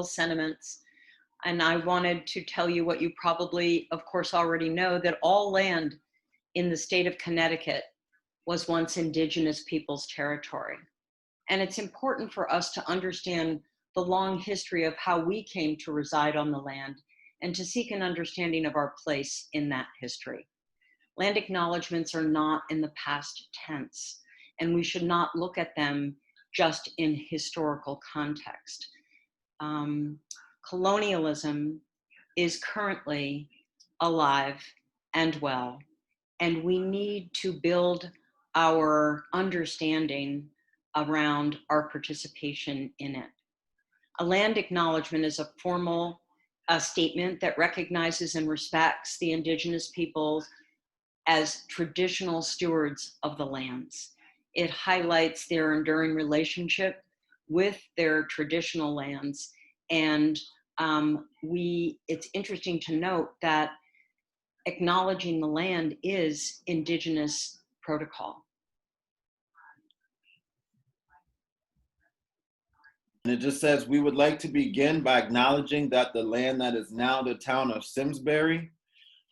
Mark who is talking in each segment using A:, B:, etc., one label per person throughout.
A: sentiments. And I wanted to tell you what you probably, of course, already know, that all land in the state of Connecticut was once Indigenous peoples' territory. And it's important for us to understand the long history of how we came to reside on the land and to seek an understanding of our place in that history. Land acknowledgements are not in the past tense, and we should not look at them just in historical context. Colonialism is currently alive and well, and we need to build our understanding around our participation in it. A land acknowledgement is a formal statement that recognizes and respects the Indigenous peoples as traditional stewards of the lands. It highlights their enduring relationship with their traditional lands. And it's interesting to note that acknowledging the land is Indigenous protocol.
B: And it just says, we would like to begin by acknowledging that the land that is now the town of Simsbury,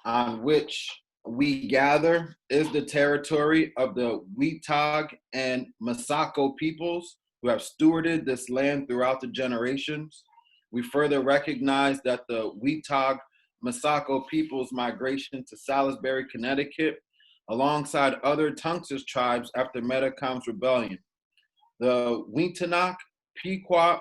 B: on which we gather, is the territory of the Weetag and Masako peoples who have stewarded this land throughout the generations. We further recognize that the Weetag Masako people's migration to Salisbury, Connecticut, alongside other Tungus tribes after Metacom's rebellion. The Weetanak, Pequot,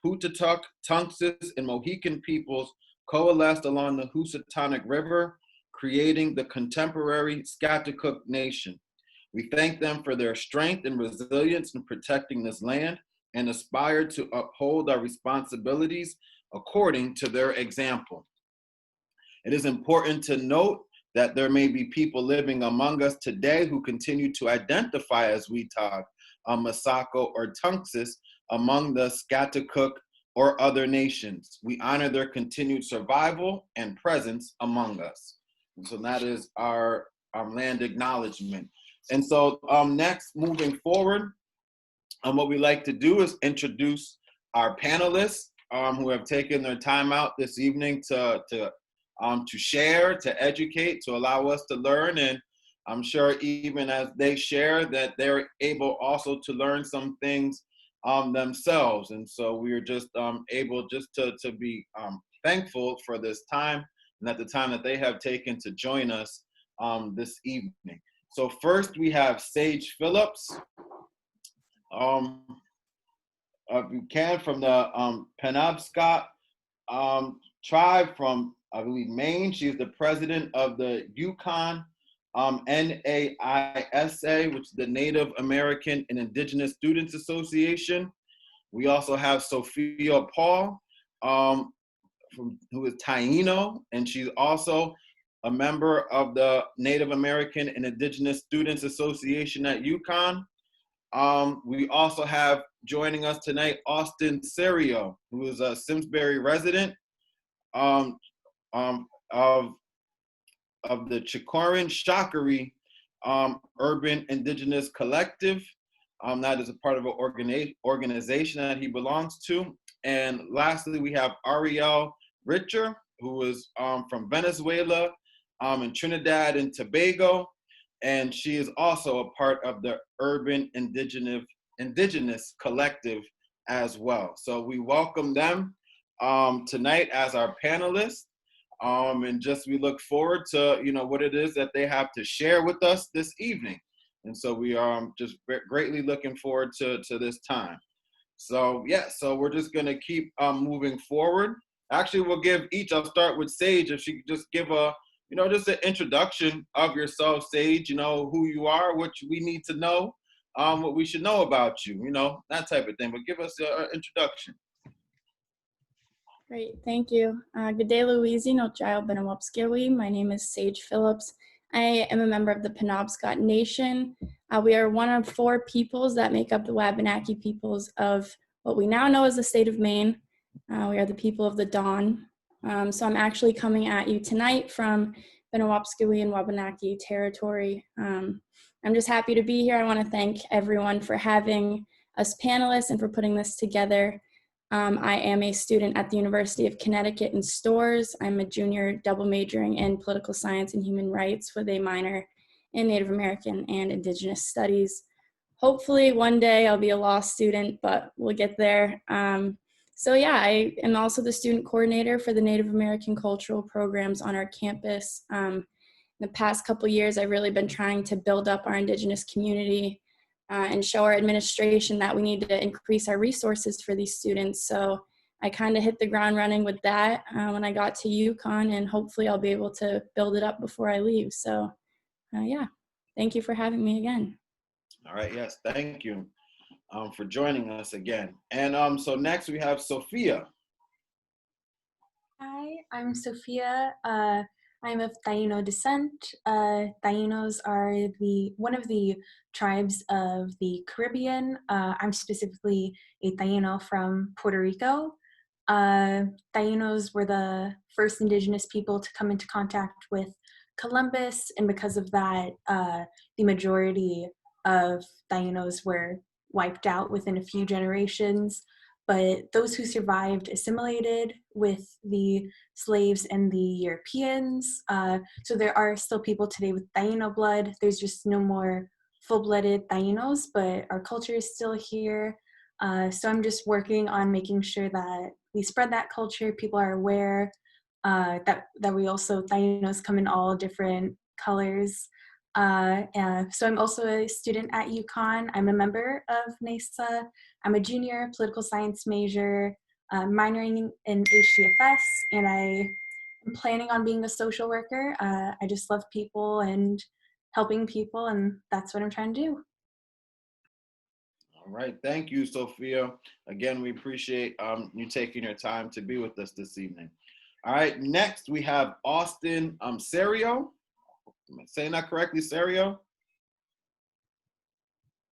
B: Putatuk, Tungus, and Mohican peoples coalesced along the Housatonic River, creating the contemporary Scatucook Nation. We thank them for their strength and resilience in protecting this land and aspire to uphold our responsibilities according to their example. It is important to note that there may be people living among us today who continue to identify as Weetag, Masako, or Tungus among the Scatucook or other nations. We honor their continued survival and presence among us. And so that is our land acknowledgement. And so next, moving forward, what we like to do is introduce our panelists who have taken their time out this evening to share, to educate, to allow us to learn. And I'm sure even as they share that they're able also to learn some things themselves. And so we are just able just to be thankful for this time and at the time that they have taken to join us this evening. So first we have Sage Phillips, if you can, from the Penobscot tribe from, I believe, Maine. She's the president of the Yukon NAISA, which is the Native American and Indigenous Students Association. We also have Sophia Paul, who is Taino, and she's also a member of the Native American and Indigenous Students Association at Yukon. We also have joining us tonight, Austin Cerio, who is a Simsbury resident of the Chikorin Shakari Urban Indigenous Collective. That is a part of an organization that he belongs to. And lastly, we have Ariel Richer, who is from Venezuela and Trinidad and Tobago. And she is also a part of the Urban Indigenous Collective as well. So we welcome them tonight as our panelists. And just we look forward to, what it is that they have to share with us this evening. And so we are just greatly looking forward to this time. So yeah, so we're just gonna keep moving forward. Actually, we'll give each, I'll start with Sage, if she could just give a, just an introduction of yourself, Sage, who you are, what we need to know, what we should know about you, that type of thing. But give us an introduction.
C: Great, thank you. Good day, Louise, no child Benawapskiwi. My name is Sage Phillips. I am a member of the Penobscot Nation. We are one of 4 peoples that make up the Wabanaki peoples of what we now know as the state of Maine. We are the people of the Dawn. So I'm actually coming at you tonight from Benawapskiwi and Wabanaki territory. I'm just happy to be here. I want to thank everyone for having us panelists and for putting this together. I am a student at the University of Connecticut in Stores. I'm a junior double majoring in political science and human rights with a minor in Native American and Indigenous studies. Hopefully one day I'll be a law student, but we'll get there. So yeah, I am also the student coordinator for the Native American cultural programs on our campus. In the past couple years, I've really been trying to build up our Indigenous community and show our administration that we need to increase our resources for these students. So I kind of hit the ground running with that when I got to UConn, and hopefully I'll be able to build it up before I leave. So yeah, thank you for having me again.
B: All right, yes, thank you for joining us again. And so next we have Sophia.
D: Hi, I'm Sophia. I'm of Taino descent. Tainos are one of the tribes of the Caribbean. I'm specifically a Taino from Puerto Rico. Tainos were the first indigenous people to come into contact with Columbus, and because of that, the majority of Tainos were wiped out within a few generations. But those who survived assimilated with the slaves and the Europeans. So there are still people today with Taino blood. There's just no more full-blooded Tainos, but our culture is still here. So I'm just working on making sure that we spread that culture. People are aware that we also, Tainos come in all different colors. So I'm also a student at UConn. I'm a member of NASA. I'm a junior political science major, minoring in HDFS, and I am planning on being a social worker. I just love people and helping people, and that's what I'm trying to do.
B: All right, thank you, Sophia. Again, we appreciate you taking your time to be with us this evening. All right, next we have Austin Cerio. Am I saying that correctly, Cerio?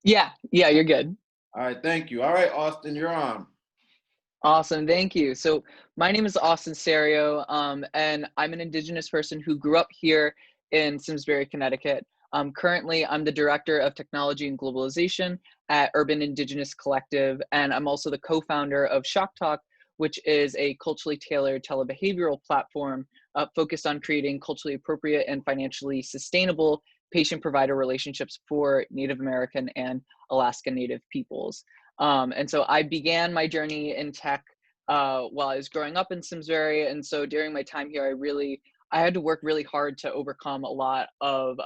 E: Yeah, you're good.
B: All right, thank you. All right, Austin, you're on.
E: Awesome, thank you. So my name is Austin Cerio, and I'm an Indigenous person who grew up here in Simsbury, Connecticut. Currently, I'm the Director of Technology and Globalization at Urban Indigenous Collective, and I'm also the co-founder of Shock Talk, which is a culturally tailored telebehavioral platform focused on creating culturally appropriate and financially sustainable patient-provider relationships for Native American and Alaska Native peoples. And so I began my journey in tech while I was growing up in Simsbury. And so during my time here, I had to work really hard to overcome a lot of,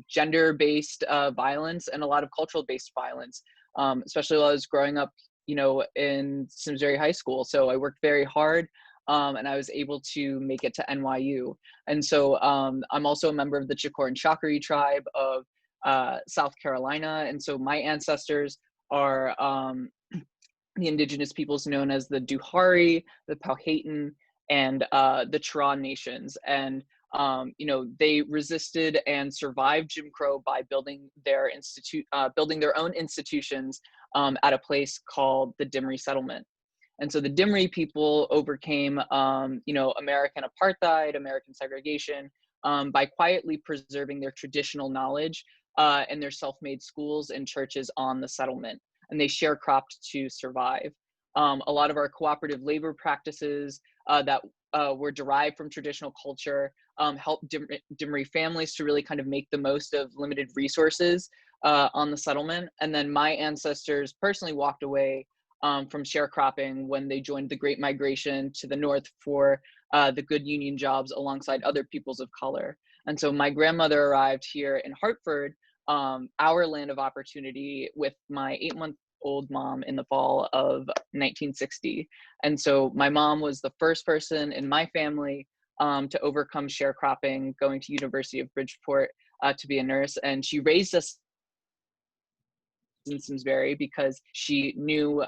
E: gender-based violence and a lot of cultural-based violence, especially while I was growing up, in Simsbury High School. So I worked very hard and I was able to make it to NYU. And so I'm also a member of the Chicor and Chakri tribe of South Carolina. And so my ancestors are the indigenous peoples known as the Duhari, the Powhatan, and the Cheraw nations. And they resisted and survived Jim Crow by building their own institutions at a place called the Dimri Settlement. And so the Dimri people overcame, American apartheid, American segregation, by quietly preserving their traditional knowledge and their self-made schools and churches on the settlement. And they sharecropped to survive. A lot of our cooperative labor practices that were derived from traditional culture helped Dimri families to really kind of make the most of limited resources on the settlement. And then my ancestors personally walked away from sharecropping when they joined the Great Migration to the north for the good union jobs alongside other peoples of color. And so my grandmother arrived here in Hartford, our land of opportunity, with my 8-month-old mom in the fall of 1960. And so my mom was the first person in my family to overcome sharecropping, going to University of Bridgeport to be a nurse. And she raised us in Simsbury because she knew,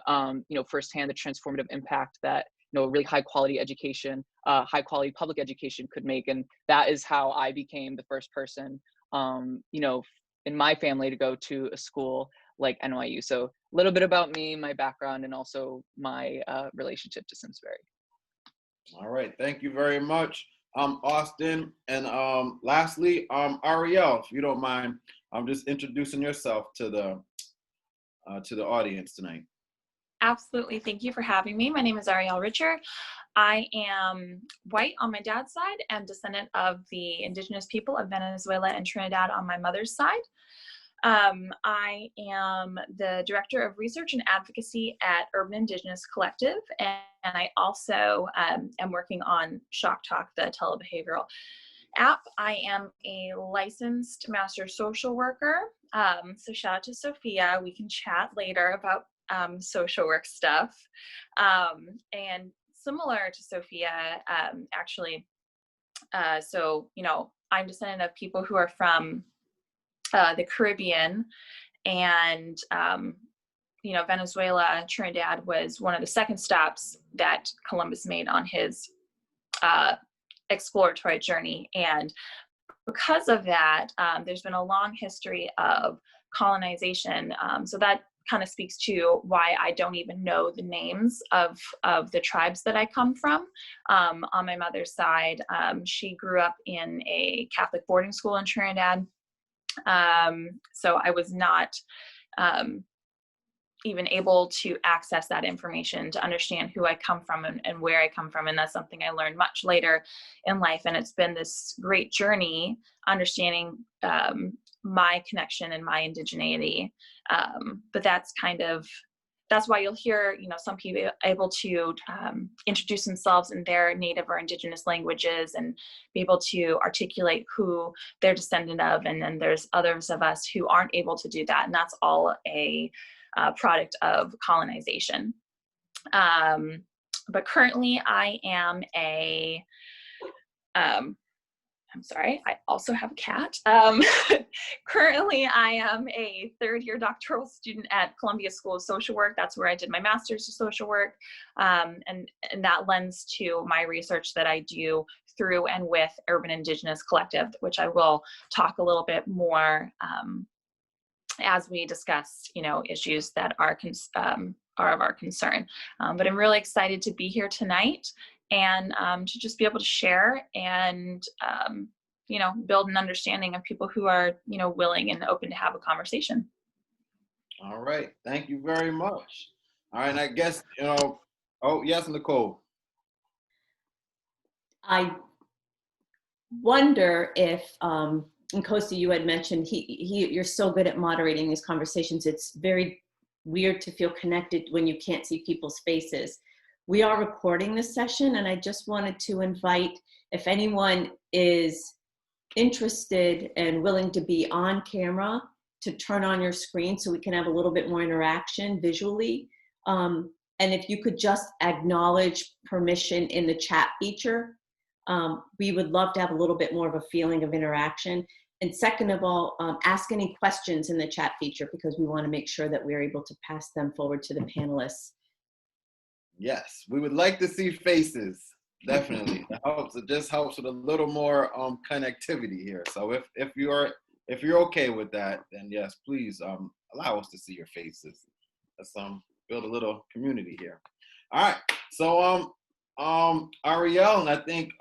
E: firsthand the transformative impact that, a really high quality education, high quality public education could make. And that is how I became the first person, in my family to go to a school like NYU. So a little bit about me, my background, and also my relationship to Simsbury.
B: All right, thank you very much, Austin. And lastly, Ariel, if you don't mind, I'm just introducing yourself to the audience tonight.
F: Absolutely. Thank you for having me. My name is Ariel Richer. I am white on my dad's side and descendant of the indigenous people of Venezuela and Trinidad on my mother's side. I am the Director of Research and Advocacy at Urban Indigenous Collective, and I also am working on Shock Talk, the telebehavioral app. I am a licensed master social worker. So shout out to Sophia. We can chat later about social work stuff. And similar to Sophia, actually, so, you know, I'm descendant of people who are from the Caribbean, and, you know, Venezuela, Trinidad was one of the second stops that Columbus made on his exploratory journey. And because of that, there's been a long history of colonization. So that kind of speaks to why I don't even know the names of the tribes that I come from. On my mother's side, she grew up in a Catholic boarding school in Trinidad. So I was not even able to access that information to understand who I come from and where I come from. And that's something I learned much later in life. And it's been this great journey understanding my connection and my indigeneity. But that's why you'll hear, you know, some people able to introduce themselves in their native or indigenous languages and be able to articulate who they're descendant of. And then there's others of us who aren't able to do that. And that's all a product of colonization. But currently I am I'm sorry, I also have a cat. Currently, I am a third-year doctoral student at Columbia School of Social Work. That's where I did my master's of social work. And that lends to my research that I do through and with Urban Indigenous Collective, which I will talk a little bit more as we discuss, you know, issues that are of our concern. But I'm really excited to be here tonight and to just be able to share and, you know, build an understanding of people who are, you know, willing and open to have a conversation.
B: All right. Thank you very much. All right. And I guess, you know, oh, yes, Nicole.
G: I wonder if, and Kosi, you had mentioned you're so good at moderating these conversations. It's very weird to feel connected when you can't see people's faces. We are recording this session, and I just wanted to invite, if anyone is interested and willing to be on camera, to turn on your screen so we can have a little bit more interaction visually. And if you could just acknowledge permission in the chat feature, we would love to have a little bit more of a feeling of interaction. And second of all, ask any questions in the chat feature, because we want to make sure that we're able to pass them forward to the panelists.
B: Yes, we would like to see faces. Definitely. It just helps with a little more connectivity here. So if you're okay with that, then yes, please allow us to see your faces. Let's build a little community here. All right. So Ariel, I think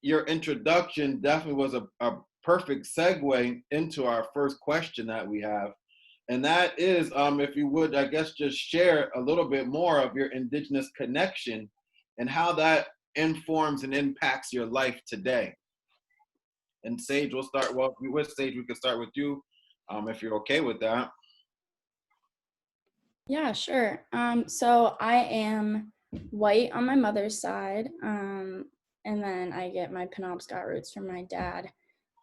B: your introduction definitely was a perfect segue into our first question that we have. And that is, if you would, I guess, just share a little bit more of your Indigenous connection and how that informs and impacts your life today. And Sage, we'll start, well, with Sage, we can start with you, if you're okay with that.
C: Yeah, sure. So I am white on my mother's side, and then I get my Penobscot roots from my dad.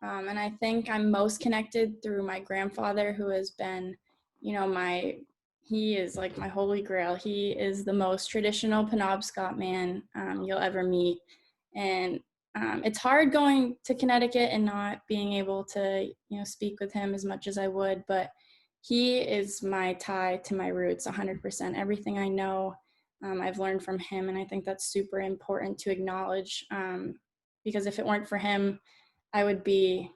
C: And I think I'm most connected through my grandfather, who has been, you know, he is like my holy grail. He is the most traditional Penobscot man you'll ever meet. And it's hard going to Connecticut and not being able to, you know, speak with him as much as I would, but he is my tie to my roots 100%. Everything I know, I've learned from him. And I think that's super important to acknowledge, because if it weren't for him, I would be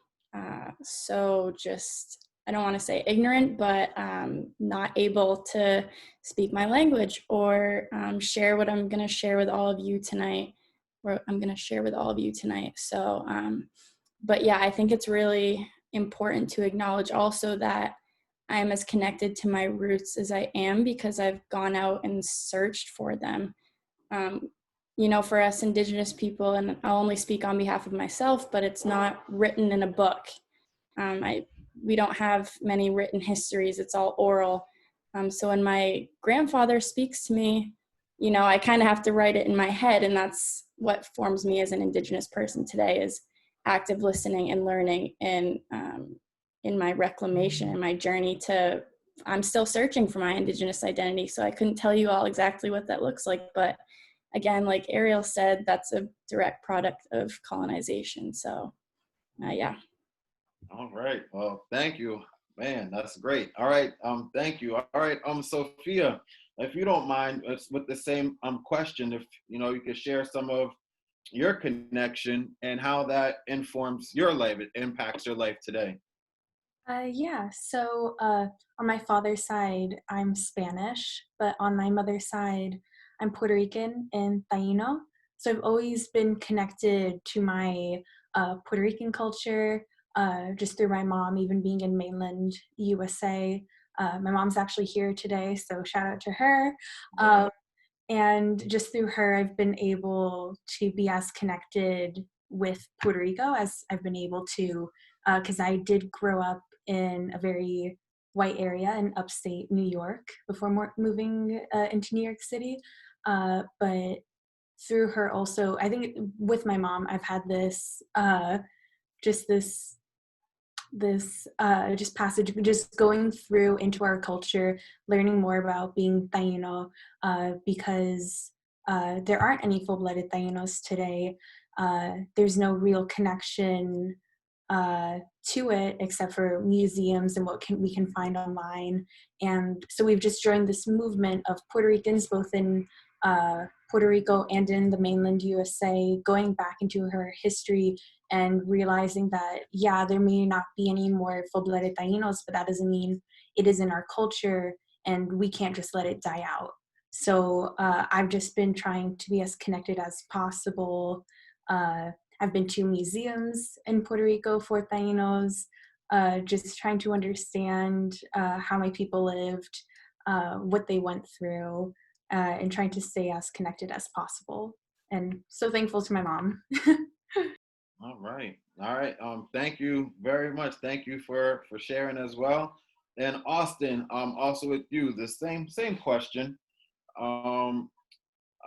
C: so just, I don't want to say ignorant, but not able to speak my language or share what I'm going to share with all of you tonight, So, but yeah, I think it's really important to acknowledge also that I am as connected to my roots as I am because I've gone out and searched for them. For us Indigenous people, and I'll only speak on behalf of myself, but it's not written in a book. We don't have many written histories, it's all oral. So when my grandfather speaks to me, I kind of have to write it in my head, and that's what forms me as an Indigenous person today, is active listening and learning. And in my reclamation and my journey I'm still searching for my Indigenous identity, so I couldn't tell you all exactly what that looks like, but again, like Ariel said, that's a direct product of colonization. So yeah.
B: All right. Well, thank you. Man, that's great. All right. Thank you. All right. Sophia, if you don't mind, it's with the same question, if you could share some of your connection and how that informs your life, it impacts your life today.
D: Yeah, so on my father's side, I'm Spanish, but on my mother's side, I'm Puerto Rican and Taino. So I've always been connected to my Puerto Rican culture, just through my mom, even being in mainland USA. My mom's actually here today, so shout out to her. And just through her, I've been able to be as connected with Puerto Rico as I've been able to, because I did grow up in a very white area in upstate New York before moving into New York City. But through her also, I think with my mom, I've had this, just passage, just going through into our culture, learning more about being Taino, because there aren't any full-blooded Tainos today. There's no real connection to it except for museums and what we can find online. And so we've just joined this movement of Puerto Ricans, both in Puerto Rico and in the mainland USA, going back into her history and realizing that, yeah, there may not be any more full-blooded Tainos, but that doesn't mean it is in our culture, and we can't just let it die out. So I've just been trying to be as connected as possible. I've been to museums in Puerto Rico for Tainos, just trying to understand how my people lived, what they went through, and trying to stay as connected as possible. And so thankful to my mom.
B: All right. All right. Thank you very much. Thank you for sharing as well. And Austin, also with you, the same question.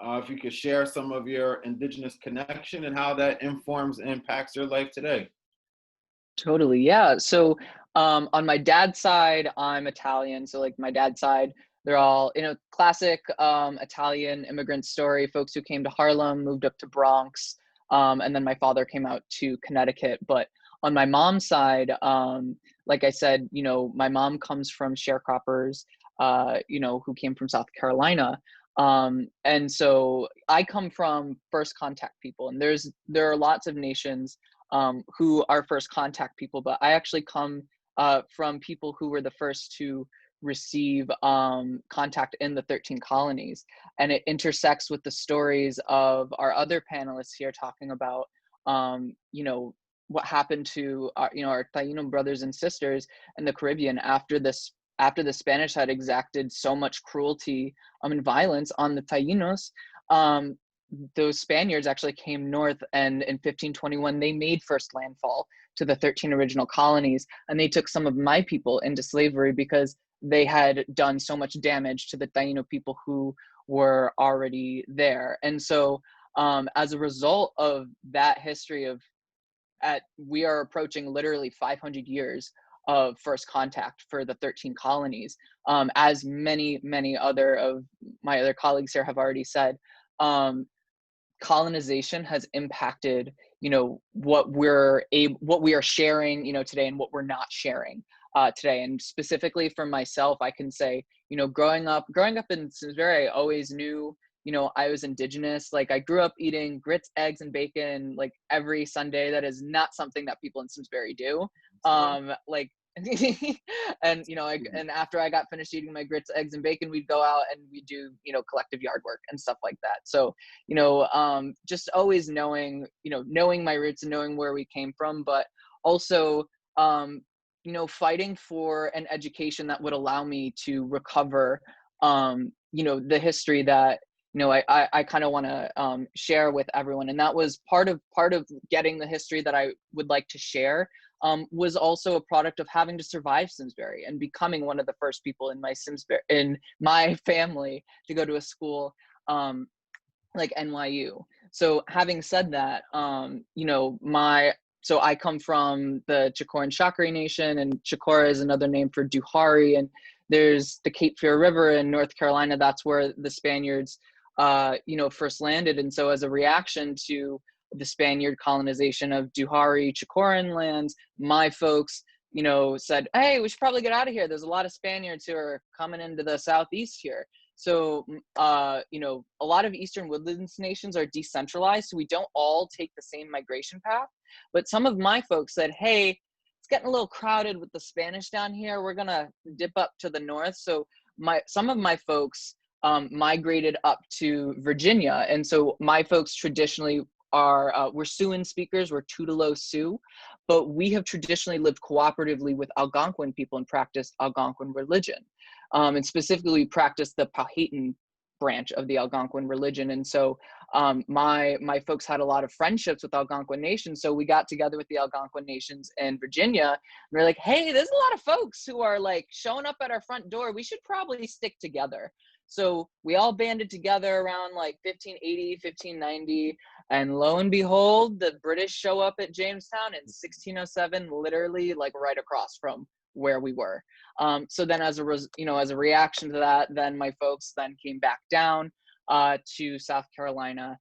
B: If you could share some of your Indigenous connection and how that informs and impacts your life today.
E: Totally, yeah. So on my dad's side, I'm Italian. So like my dad's side, they're all, classic Italian immigrant story, folks who came to Harlem, moved up to Bronx, and then my father came out to Connecticut. But on my mom's side, like I said, my mom comes from sharecroppers, who came from South Carolina. And so I come from first contact people, and there are lots of nations who are first contact people, but I actually come from people who were the first to receive contact in the 13 colonies. And it intersects with the stories of our other panelists here talking about, what happened to our Taino brothers and sisters in the Caribbean after the Spanish had exacted so much cruelty and violence on the Tainos. Those Spaniards actually came north, and in 1521 they made first landfall to the 13 original colonies, and they took some of my people into slavery because they had done so much damage to the Taino people who were already there. And so as a result of that history we are approaching literally 500 years of first contact for the 13 colonies. As many other of my other colleagues here have already said, colonization has impacted, what we are sharing, today, and what we're not sharing today. And specifically for myself, I can say, growing up in Simsbury, I always knew, I was Indigenous. Like I grew up eating grits, eggs, and bacon like every Sunday. That is not something that people in Simsbury do. Like and and after I got finished eating my grits, eggs, and bacon, we'd go out and we'd do collective yard work and stuff like that. So just always knowing my roots and knowing where we came from, but also fighting for an education that would allow me to recover, the history that, I kind of want to share with everyone. And that was part of getting the history that I would like to share, was also a product of having to survive Simsbury and becoming one of the first people in my family to go to a school like NYU. So having said that, so I come from the Chicora and Shakari Nation, and Chicora is another name for Duhari. And there's the Cape Fear River in North Carolina. That's where the Spaniards, first landed. And so as a reaction to the Spaniard colonization of Duhari, Chicoran lands, my folks, said, hey, we should probably get out of here. There's a lot of Spaniards who are coming into the Southeast here. So, a lot of Eastern Woodlands nations are decentralized, so we don't all take the same migration path. But some of my folks said, hey, it's getting a little crowded with the Spanish down here. We're going to dip up to the north. So some of my folks migrated up to Virginia. And so my folks traditionally we're Siouan speakers, we're Tutelo Sioux, but we have traditionally lived cooperatively with Algonquin people and practiced Algonquin religion. And specifically practiced the Powhatan branch of the Algonquin religion. And so my folks had a lot of friendships with Algonquin nations. So we got together with the Algonquin nations in Virginia, and we're like, hey, there's a lot of folks who are like showing up at our front door. We should probably stick together. So we all banded together around like 1580, 1590. And lo and behold, the British show up at Jamestown in 1607, literally like right across from where we were. So then as a reaction to that, then my folks then came back down to South Carolina,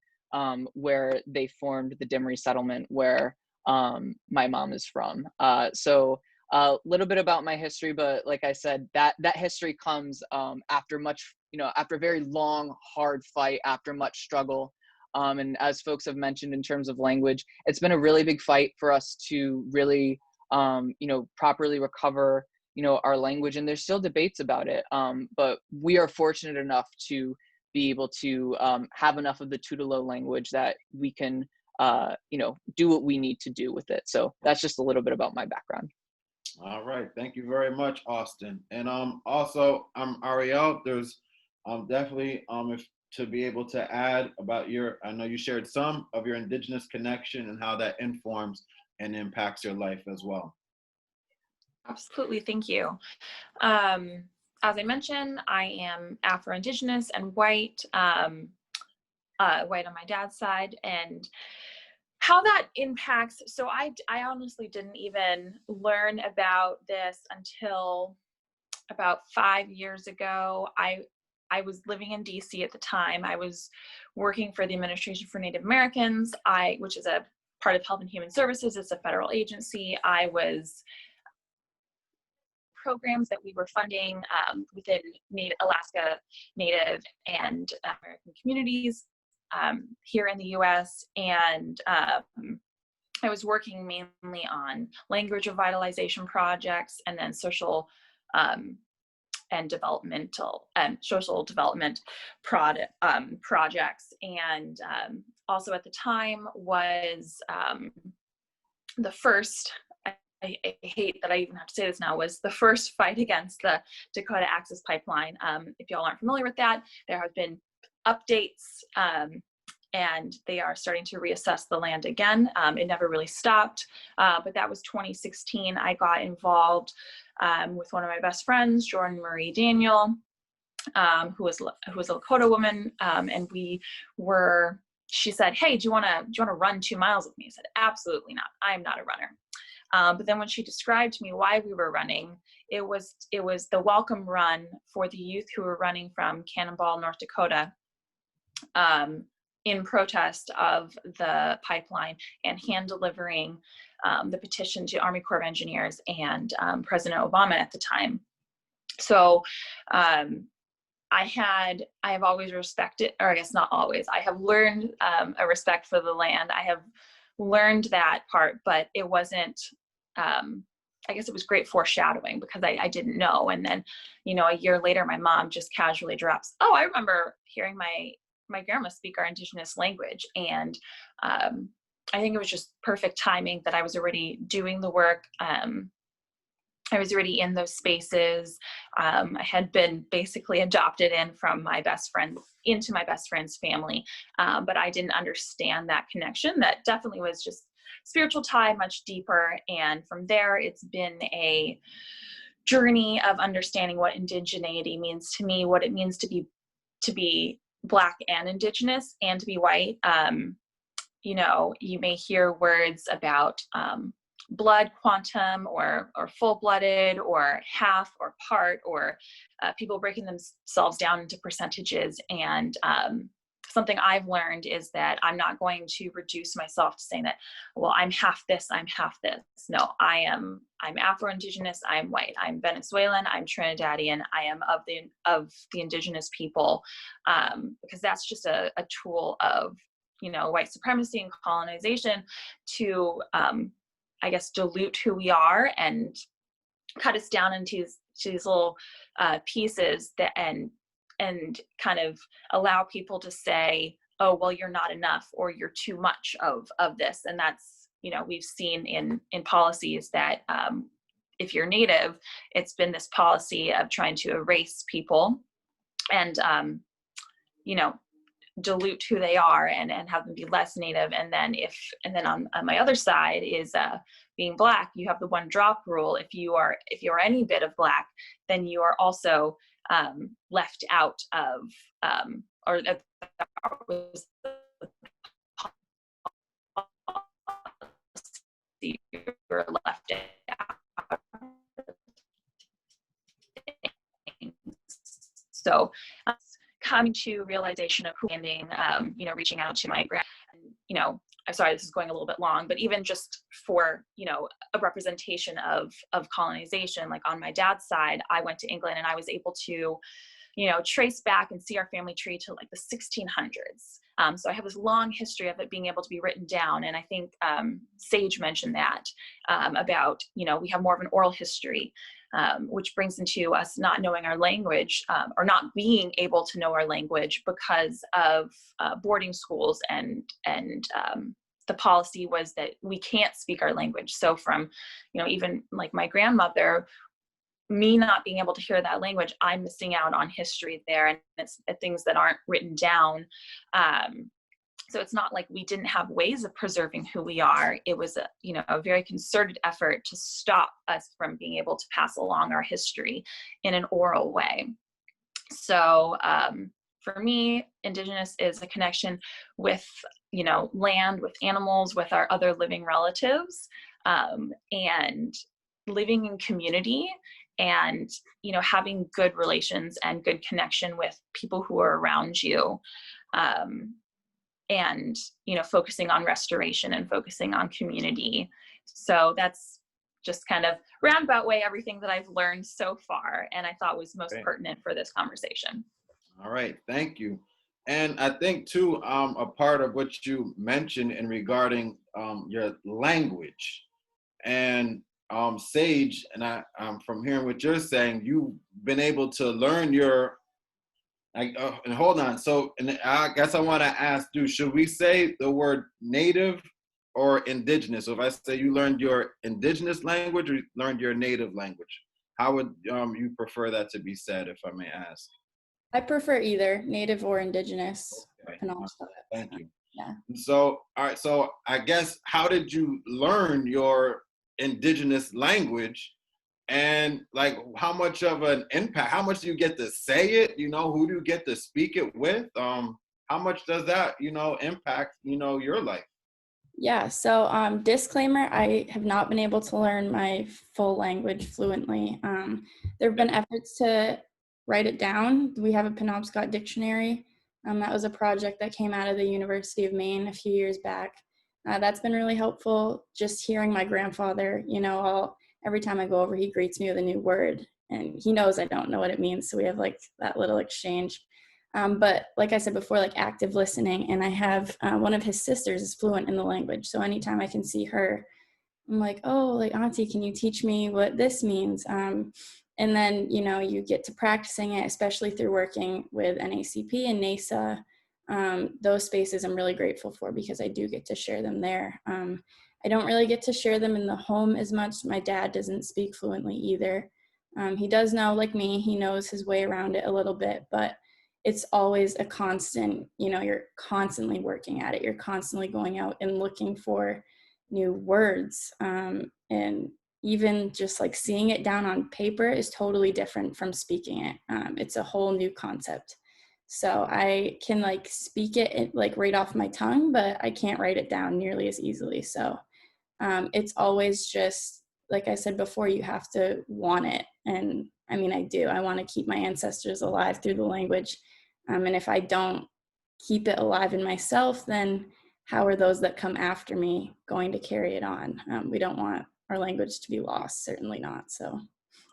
E: where they formed the Dimmery settlement, where my mom is from. So a little bit about my history, but like I said, that history comes after a very long, hard fight, after much struggle. And as folks have mentioned in terms of language, it's been a really big fight for us to really, properly recover, our language. And there's still debates about it. But we are fortunate enough to be able to have enough of the Tutelo language that we can, do what we need to do with it. So that's just a little bit about my background.
B: All right. Thank you very much, Austin. And also, Ariel, there's definitely, if to be able to add about I know you shared some of your Indigenous connection and how that informs and impacts your life as well.
F: Absolutely, thank you. As I mentioned, I am Afro-Indigenous and white, white on my dad's side, and how that impacts, so I honestly didn't even learn about this until about 5 years ago. I was living in DC at the time. I was working for the Administration for Native Americans, which is a part of Health and Human Services. It's a federal agency. I was programs that we were funding within Alaska Native and American communities here in the US. And I was working mainly on language revitalization projects, and then social and developmental and social development projects. And also at the time was the first, I hate that I even have to say this now, was the first fight against the Dakota Access Pipeline. If y'all aren't familiar with that, there have been updates and they are starting to reassess the land again. It never really stopped, but that was 2016. I got involved with one of my best friends, Jordan Marie Daniel, who was a Lakota woman, and she said, "Hey, do you want to run 2 miles with me?" I said, "Absolutely not. I am not a runner." But then when she described to me why we were running, it was the welcome run for the youth who were running from Cannonball, North Dakota, in protest of the pipeline and hand delivering the petition to Army Corps of Engineers and President Obama at the time. So I have always respected, or I guess not always, I have learned a respect for the land. I have learned that part, but it wasn't, I guess it was great foreshadowing because I didn't know. And then, a year later, my mom just casually drops, "Oh, I remember hearing my grandma speak our Indigenous language." And I think it was just perfect timing that I was already doing the work I was already in those spaces. I had been basically adopted in from my best friend into my best friend's family, but I didn't understand that connection. That definitely was just spiritual tie, much deeper. And from there, it's been a journey of understanding what indigeneity means to me, what it means to be Black and Indigenous, and to be white. You know, you may hear words about blood quantum or full-blooded or half or part, or people breaking themselves down into percentages. And something I've learned is that I'm not going to reduce myself to saying that, well, I'm half this, I'm half this. No, I'm Afro-Indigenous, I'm white, I'm Venezuelan, I'm Trinidadian, I am of the Indigenous people, because that's just a tool of, you know, white supremacy and colonization to, I guess, dilute who we are and cut us down into these little pieces that and kind of allow people to say, oh, well, you're not enough, or you're too much of this. And that's, you know, we've seen in policies that if you're Native, it's been this policy of trying to erase people and, you know, dilute who they are and have them be less Native. And then on my other side is being Black, you have the one drop rule. If you are any bit of Black, then you are also left out of or that was you're left out. So coming to realization of who standing, you know, reaching out to my grandma, you know, I'm sorry, this is going a little bit long, but even just for, you know, a representation of colonization, like on my dad's side, I went to England and I was able to, you know, trace back and see our family tree to like the 1600s. So I have this long history of it being able to be written down. And I think Sage mentioned that about, you know, we have more of an oral history, which brings into us not knowing our language or not being able to know our language because of boarding schools and the policy was that we can't speak our language. So from, you know, even like my grandmother, me not being able to hear that language, I'm missing out on history there, and it's things that aren't written down. So it's not like we didn't have ways of preserving who we are. It was a, you know, a very concerted effort to stop us from being able to pass along our history in an oral way. So for me, Indigenous is a connection with, you know, land, with animals, with our other living relatives, and living in community, and, you know, having good relations and good connection with people who are around you, and, you know, focusing on restoration and focusing on community. So that's just kind of roundabout way everything that I've learned so far and I thought was most pertinent for this conversation.
B: All right, thank you. And I think too, a part of what you mentioned in regarding your language, and Sage, and from hearing what you're saying, you've been able to learn your, and hold on. So, and I guess I want to ask you, should we say the word Native or Indigenous? So if I say you learned your Indigenous language or you learned your Native language, how would you prefer that to be said, if I may ask?
C: I prefer either Native or Indigenous.
B: Okay.
C: Penobscot.
B: Thank you.
C: Yeah.
B: So, all right. So I guess, how did you learn your Indigenous language? And like, how much of an impact, how much do you get to say it? You know, who do you get to speak it with? How much does that, you know, impact, you know, your life?
C: Yeah, so disclaimer, I have not been able to learn my full language fluently. There have been efforts to write it down. We have a Penobscot dictionary. That was a project that came out of the University of Maine a few years back. That's been really helpful. Just hearing my grandfather, you know, every time I go over, he greets me with a new word, and he knows I don't know what it means. So we have like that little exchange. But like I said before, like active listening, and I have one of his sisters is fluent in the language. So anytime I can see her, I'm like, oh, like, Auntie, can you teach me what this means? And then, you know, you get to practicing it, especially through working with NACP and NASA. Those spaces I'm really grateful for because I do get to share them there. I don't really get to share them in the home as much. My dad doesn't speak fluently either. He does know, like me, he knows his way around it a little bit, but it's always a constant, you're constantly working at it. You're constantly going out and looking for new words. And even just like seeing it down on paper is totally different from speaking it. It's a whole new concept. So I can like speak it like right off my tongue, but I can't write it down nearly as easily. So it's always just, like I said before, you have to want it. And I mean, I do. I want to keep my ancestors alive through the language. And if I don't keep it alive in myself, then how are those that come after me going to carry it on? We don't want our language to be lost, certainly not. So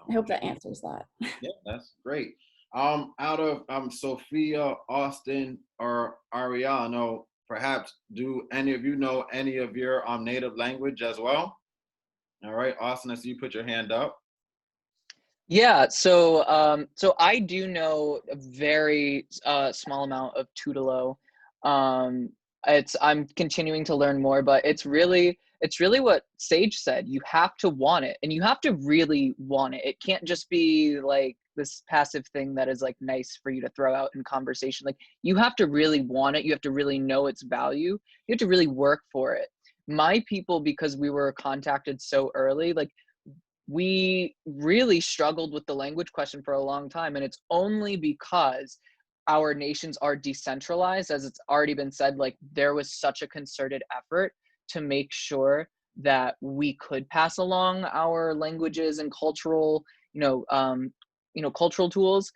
C: I hope that answers that.
B: Yeah, that's great. Out of Sophia, Austin, or Ariano, perhaps do any of you know any of your native language as well? All right, Austin, I see you put your hand up.
E: Yeah, so so I do know a very small amount of Tutelo. I'm continuing to learn more, but it's really what Sage said. You have to want it, and you have to really want it. It can't just be like this passive thing that is like nice for you to throw out in conversation. Like you have to really want it. You have to really know its value. You have to really work for it. My people, because we were contacted so early, like we really struggled with the language question for a long time. And it's only because our nations are decentralized, as it's already been said, like there was such a concerted effort to make sure that we could pass along our languages and cultural, cultural tools.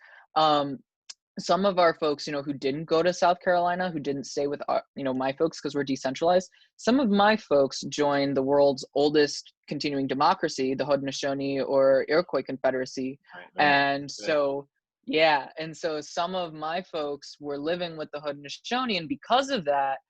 E: Some of our folks, who didn't go to South Carolina, who didn't stay with our, my folks because we're decentralized, some of my folks joined the world's oldest continuing democracy, the Haudenosaunee or Iroquois Confederacy.
B: Right,
E: And so, yeah, and so some of my folks were living with the Haudenosaunee, and because of that,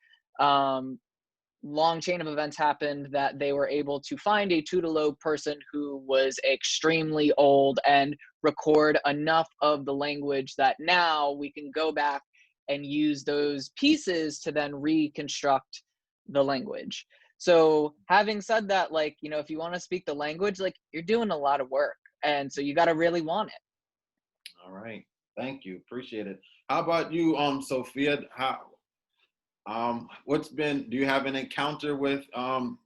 E: long chain of events happened that they were able to find a Tutelo person who was extremely old and record enough of the language that now we can go back and use those pieces to then reconstruct the language. So having said that, like, if you want to speak the language, like you're doing a lot of work. And so you got to really want it.
B: All right. Thank you. Appreciate it. How about you, Sophia? Do you have an encounter with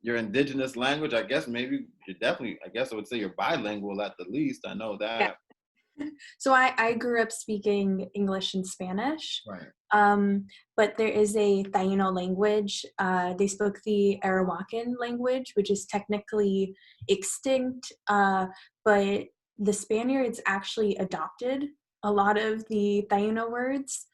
B: your indigenous language? I guess maybe I would say you're bilingual at the least. I know that.
D: Yeah. So I grew up speaking English and Spanish.
B: Right.
D: But there is a Taino language. They spoke the Arawakan language, which is technically extinct, but the Spaniards actually adopted a lot of the Taino words.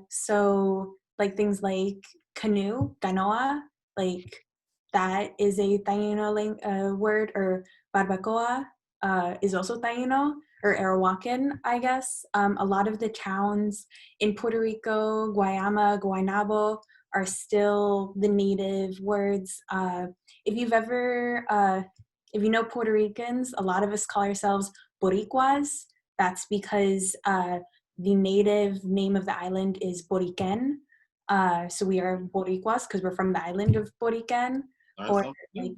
D: So like things like canoe, canoa, like that is a Taino word, or barbacoa is also Taino, or Arawakan, I guess. A lot of the towns in Puerto Rico, Guayama, Guaynabo, are still the native words. If you know Puerto Ricans, a lot of us call ourselves Boricuas. That's because the native name of the island is Boriquen. So we are Boricuas because we're from the island of Boriquen. Or like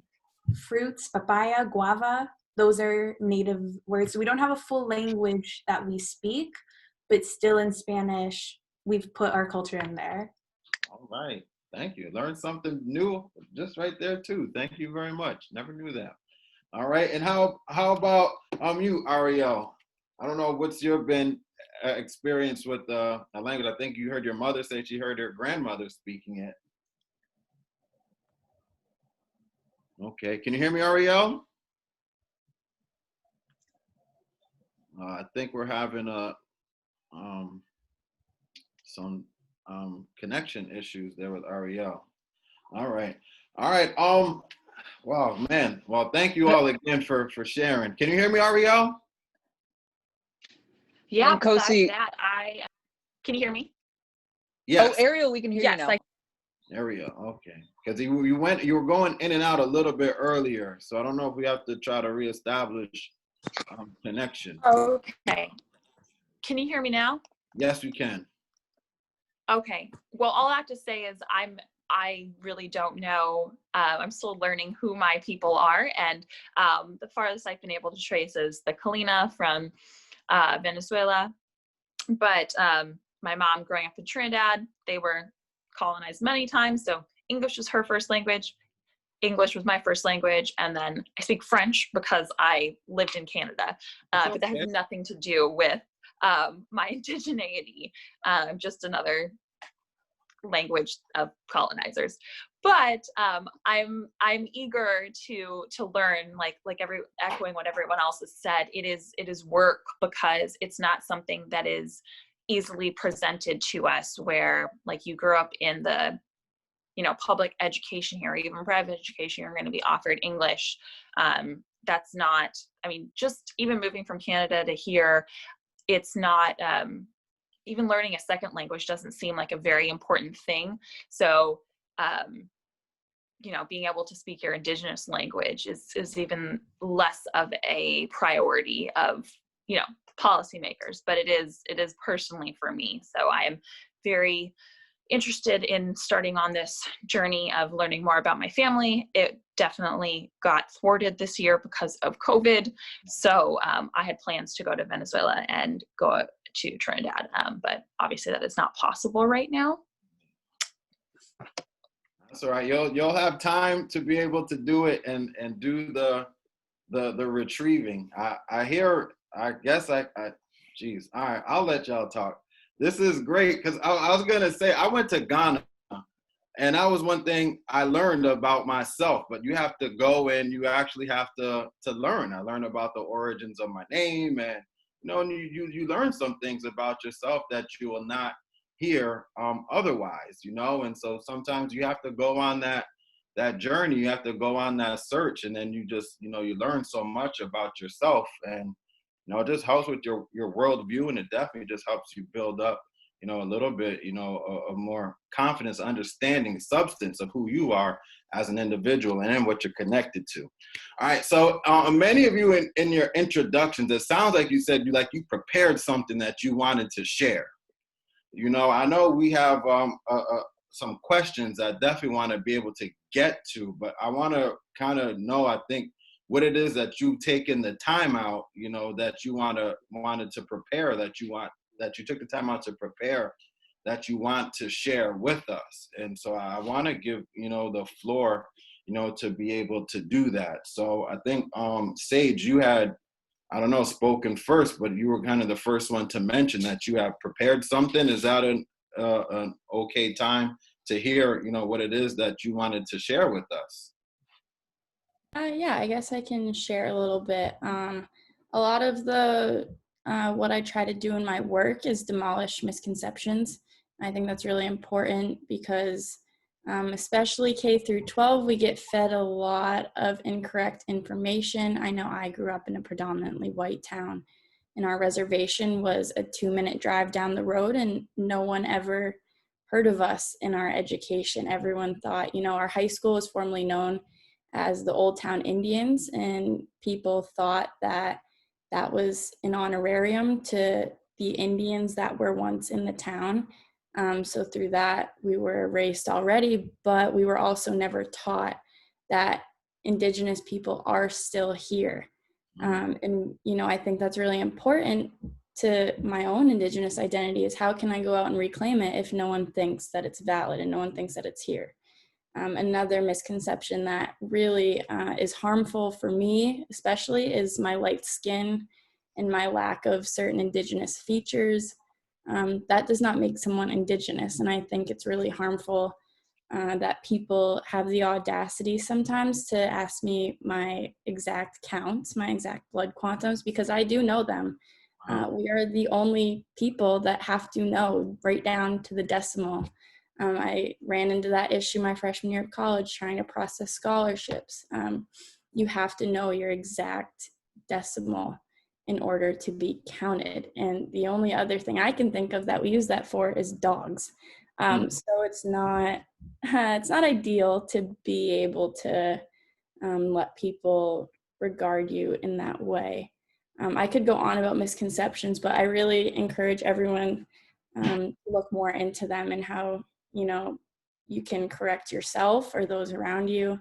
D: fruits, papaya, guava, those are native words. So we don't have a full language that we speak, but still in Spanish, we've put our culture in there.
B: All right. Thank you. Learned something new just right there too. Thank you very much. Never knew that. All right. And how about you, Ariel? I don't know what's your experience with a language. I think you heard your mother say she heard her grandmother speaking it. Okay. Can you hear me, Ariel? I think we're having some connection issues there with Ariel. All right. Wow, man. Well, thank you all again for sharing. Can you hear me, Ariel?
F: Yeah, besides
E: Kosi,
F: that, can you hear me?
B: Yes.
E: Oh, Ariel, we can hear you now.
B: Ariel, okay. Because you were going in and out a little bit earlier, so I don't know if we have to try to reestablish connection.
F: Okay. Can you hear me now?
B: Yes, we can.
F: Okay. Well, all I have to say is I'm I really don't know. I'm still learning who my people are. And the farthest I've been able to trace is the Kalina from Venezuela. But my mom growing up in Trinidad, they were colonized many times. So English was her first language. English was my first language. And then I speak French because I lived in Canada. But that has nothing to do with my indigeneity. Just another language of colonizers. But I'm eager to learn, like echoing what everyone else has said. It is work, because it's not something that is easily presented to us, where like you grew up in the public education here, or even private education, you're going to be offered English. That's not, I mean, just even moving from Canada to here, it's not, even learning a second language doesn't seem like a very important thing. So, being able to speak your Indigenous language is even less of a priority of, policymakers, but it is personally for me. So I am very interested in starting on this journey of learning more about my family. It definitely got thwarted this year because of COVID. So I had plans to go to Venezuela and go to Trinidad, but obviously that is not possible right now.
B: That's all right. You'll have time to be able to do it and do the retrieving. Geez. All right, I'll let y'all talk. This is great, because I was gonna say I went to Ghana, and that was one thing I learned about myself. But you have to go and you actually have to learn. I learned about the origins of my name, and you learn some things about yourself that you will not hear otherwise. And so sometimes you have to go on that journey. You have to go on that search, and then you just you learn so much about yourself, and it just helps with your worldview, and it definitely just helps you build up, a little bit, a more confidence, understanding, substance of who you are as an individual and then what you're connected to. All right, so many of you in your introductions, it sounds like you said you prepared something that you wanted to share. I know we have some questions I definitely want to be able to get to, but I want to kind of know, I think, what it is that you've taken the time out, that you wanted to prepare, that you took the time out to prepare, that you want to share with us. And so I want to give, the floor, to be able to do that. So I think, Sage, you had, I don't know, spoken first, but you were kind of the first one to mention that you have prepared something. Is that an okay time to hear, what it is that you wanted to share with us?
C: Yeah, I guess I can share a little bit. A lot of what I try to do in my work is demolish misconceptions. I think that's really important because especially K through 12, we get fed a lot of incorrect information. I know I grew up in a predominantly white town, and our reservation was a 2-minute drive down the road, and no one ever heard of us in our education. Everyone thought, our high school was formerly known as the Old Town Indians, and people thought that was an honorarium to the Indians that were once in the town. So through that, we were erased already, but we were also never taught that Indigenous people are still here. And, I think that's really important to my own Indigenous identity, is how can I go out and reclaim it if no one thinks that it's valid and no one thinks that it's here? Another misconception that really is harmful for me, especially, is my light skin and my lack of certain Indigenous features. That does not make someone Indigenous, and I think it's really harmful that people have the audacity sometimes to ask me my exact counts, my exact blood quantums, because I do know them. We are the only people that have to know right down to the decimal. I ran into that issue my freshman year of college trying to process scholarships. You have to know your exact decimal in order to be counted. And the only other thing I can think of that we use that for is dogs. So it's not ideal to be able to let people regard you in that way. I could go on about misconceptions, but I really encourage everyone to look more into them and how, you can correct yourself or those around you.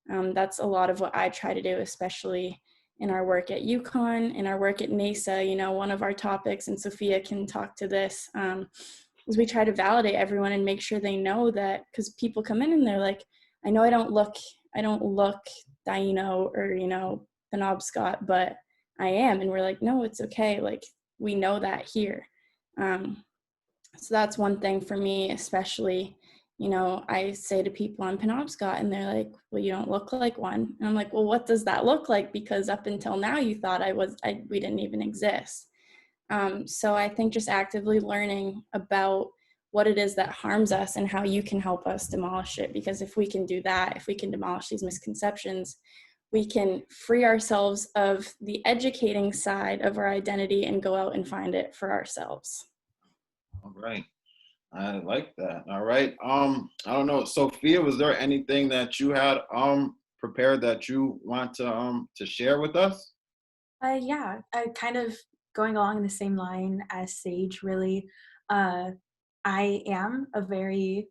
C: That's a lot of what I try to do, especially in our work at UConn, in our work at NASA. You know, one of our topics, and Sophia can talk to this, is we try to validate everyone and make sure they know that, because people come in and they're like, I know I don't look Taino or, you know, Penobscot, but I am. And we're like, no, it's okay. Like, we know that here. So that's one thing for me, especially, you know, I say to people I'm Penobscot and they're like, well, you don't look like one. And I'm like, well, what does that look like? Because up until now you thought we didn't even exist. So I think just actively learning about what it is that harms us and how you can help us demolish it. Because if we can do that, if we can demolish these misconceptions, we can free ourselves of the educating side of our identity and go out and find it for ourselves.
B: All right. I like that. All right. I don't know, Sophia, was there anything that you had prepared that you want to share with us?
D: Yeah, kind of going along the same line as Sage, really. I am a very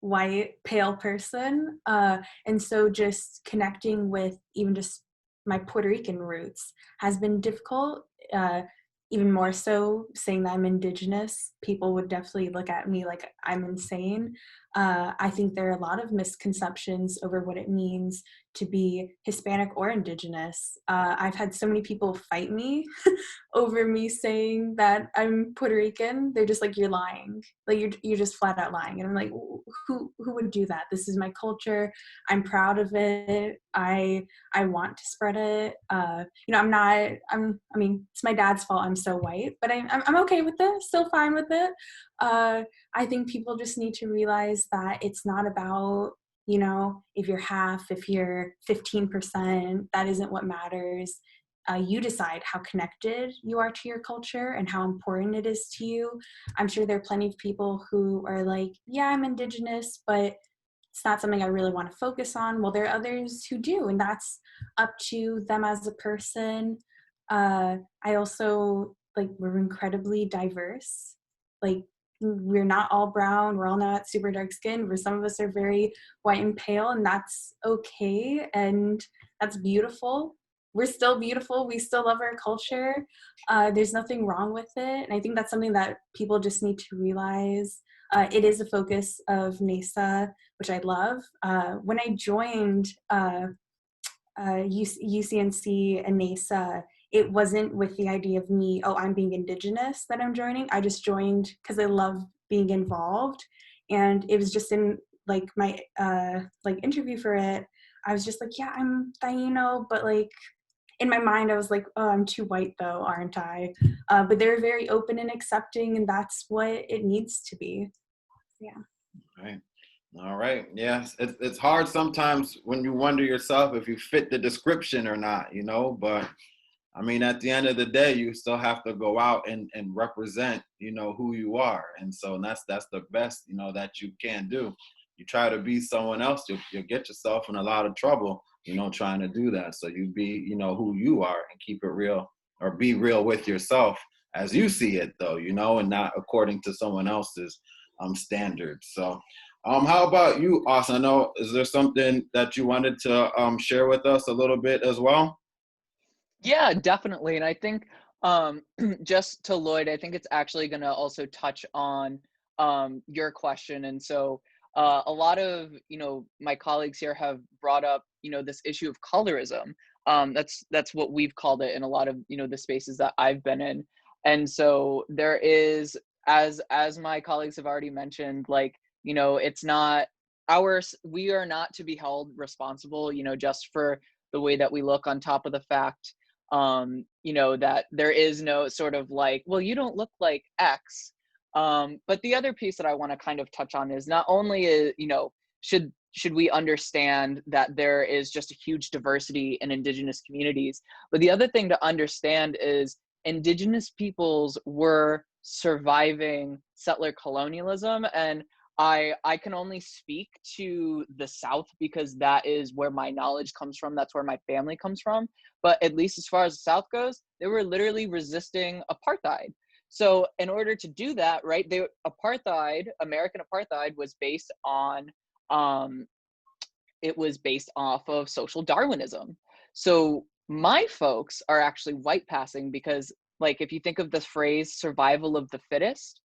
D: white, pale person. And so just connecting with even just my Puerto Rican roots has been difficult. Even more so, saying that I'm Indigenous, people would definitely look at me like I'm insane. I think there are a lot of misconceptions over what it means to be Hispanic or Indigenous. I've had so many people fight me over me saying that I'm Puerto Rican. They're just like, you're lying. Like you're just flat out lying. And I'm like, who would do that? This is my culture. I'm proud of it. I want to spread it. You know, I mean, it's my dad's fault I'm so white, but I'm okay with it. Still fine with it. I think people just need to realize that it's not about, you know, if you're half, if you're 15%, that isn't what matters. You decide how connected you are to your culture and how important it is to you. I'm sure there are plenty of people who are like, yeah, I'm Indigenous, but it's not something I really want to focus on. Well, there are others who do, and that's up to them as a person. I also, like, we're incredibly diverse. Like, we're not all brown, we're all not super dark skinned, where some of us are very white and pale, and that's okay, and that's beautiful. We're still beautiful, we still love our culture. There's nothing wrong with it, and I think that's something that people just need to realize. It is a focus of NASA, which I love. When I joined UCNC and NASA, it wasn't with the idea of me, oh, I'm being Indigenous that I'm joining. I just joined because I love being involved. And it was just in like my like interview for it, I was just like, yeah, I'm Taino, but like in my mind I was like, oh, I'm too white though, aren't I? But they're very open and accepting, and that's what it needs to be. Yeah.
B: Right. All right. Yes, it's hard sometimes when you wonder yourself if you fit the description or not, you know, but I mean, at the end of the day, you still have to go out and represent, you know, who you are. And so that's the best, you know, that you can do. You try to be someone else, you'll get yourself in a lot of trouble, you know, trying to do that. So you be, you know, who you are and keep it real, or be real with yourself as you see it, though, you know, and not according to someone else's standards. So how about you, Austin? I know, is there something that you wanted to share with us a little bit as well?
E: Yeah, definitely. And I think just to Lloyd, I think it's actually going to also touch on your question. And so a lot of, you know, my colleagues here have brought up, you know, this issue of colorism. That's what we've called it in a lot of, you know, the spaces that I've been in. And so there is, as my colleagues have already mentioned, like, you know, it's not we are not to be held responsible, you know, just for the way that we look, on top of the fact, you know, that there is no sort of like, well, you don't look like X. But the other piece that I want to kind of touch on is not only is, you know, should we understand that there is just a huge diversity in Indigenous communities, but the other thing to understand is Indigenous peoples were surviving settler colonialism. And I can only speak to the South because that is where my knowledge comes from. That's where my family comes from. But at least as far as the South goes, they were literally resisting apartheid. So in order to do that, right, American apartheid was based on, it was based off of social Darwinism. So my folks are actually white passing because, like, if you think of the phrase survival of the fittest,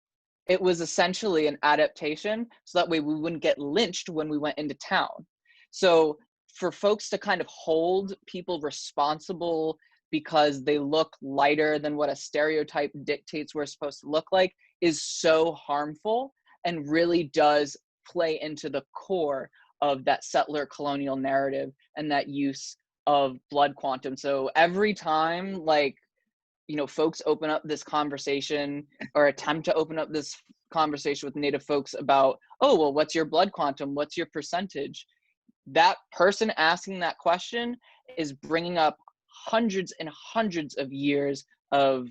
E: it was essentially an adaptation so that way we wouldn't get lynched when we went into town. So for folks to kind of hold people responsible because they look lighter than what a stereotype dictates we're supposed to look like is so harmful and really does play into the core of that settler colonial narrative and that use of blood quantum. So every time, like, you know, folks open up this conversation or attempt to open up this conversation with Native folks about, oh, well, what's your blood quantum? What's your percentage? That person asking that question is bringing up hundreds and hundreds of years of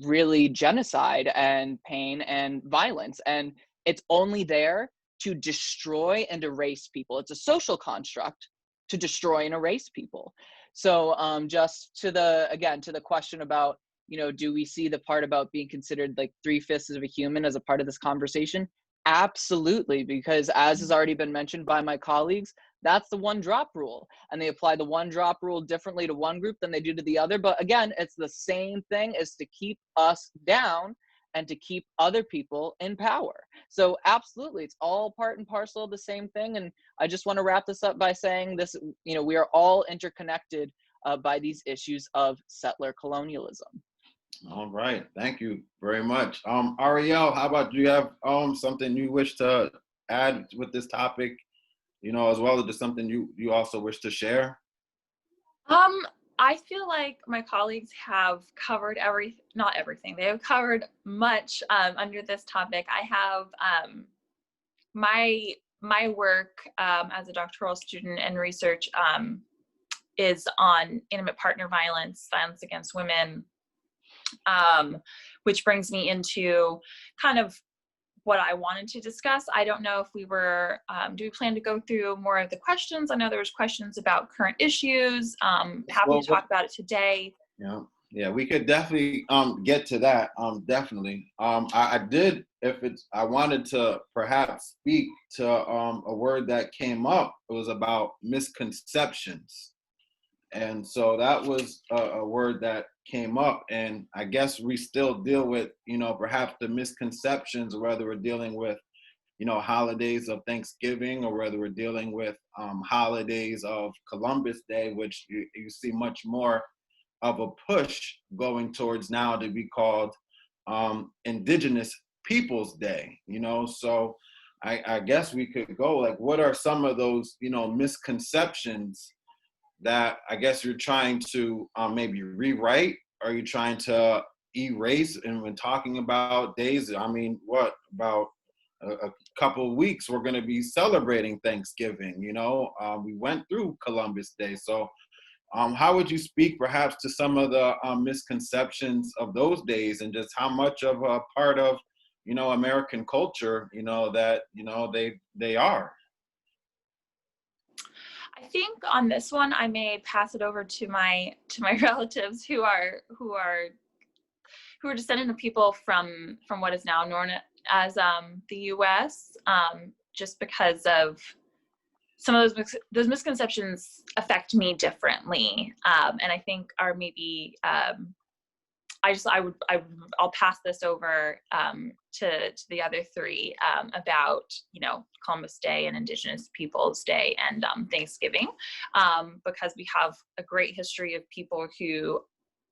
E: really genocide and pain and violence. And it's only there to destroy and erase people. It's a social construct to destroy and erase people. So just to the question about, you know, do we see the part about being considered like 3/5 of a human as a part of this conversation? Absolutely, because as has already been mentioned by my colleagues, that's the one drop rule. And they apply the one drop rule differently to one group than they do to the other. But again, it's the same thing, is to keep us down and to keep other people in power. So absolutely, it's all part and parcel of the same thing. And I just want to wrap this up by saying this, you know, we are all interconnected by these issues of settler colonialism.
B: All right, thank you very much. Ariel, how about, do you have something you wish to add with this topic, you know, as well as just something you also wish to share?
F: I feel like my colleagues have covered not everything. They have covered much under this topic. I have my work as a doctoral student and research is on intimate partner violence, violence against women, which brings me into kind of what I wanted to discuss. I don't know if we were, do we plan to go through more of the questions? I know there was questions about current issues. Happy to talk about it today.
B: Yeah, we could definitely get to that. Definitely. I did, I wanted to perhaps speak to a word that came up. It was about misconceptions. And so that was a word that came up, and I guess we still deal with, you know, perhaps the misconceptions, whether we're dealing with, you know, holidays of Thanksgiving or whether we're dealing with holidays of Columbus Day, which you see much more of a push going towards now to be called Indigenous Peoples Day, you know. So I guess we could go, like, what are some of those, you know, misconceptions that I guess you're trying to maybe rewrite? Are you trying to erase? And when talking about days, I mean, what about a couple of weeks, we're going to be celebrating Thanksgiving, you know? We went through Columbus Day. So how would you speak perhaps to some of the misconceptions of those days, and just how much of a part of, you know, American culture, you know, that, you know, they are?
F: I think on this one, I may pass it over to my relatives who are descendant of people from what is now known as the U.S. Just because of some of those misconceptions affect me differently, and I think are maybe I'll pass this over to the other three about, you know, Columbus Day and Indigenous Peoples Day and Thanksgiving, because we have a great history of people who,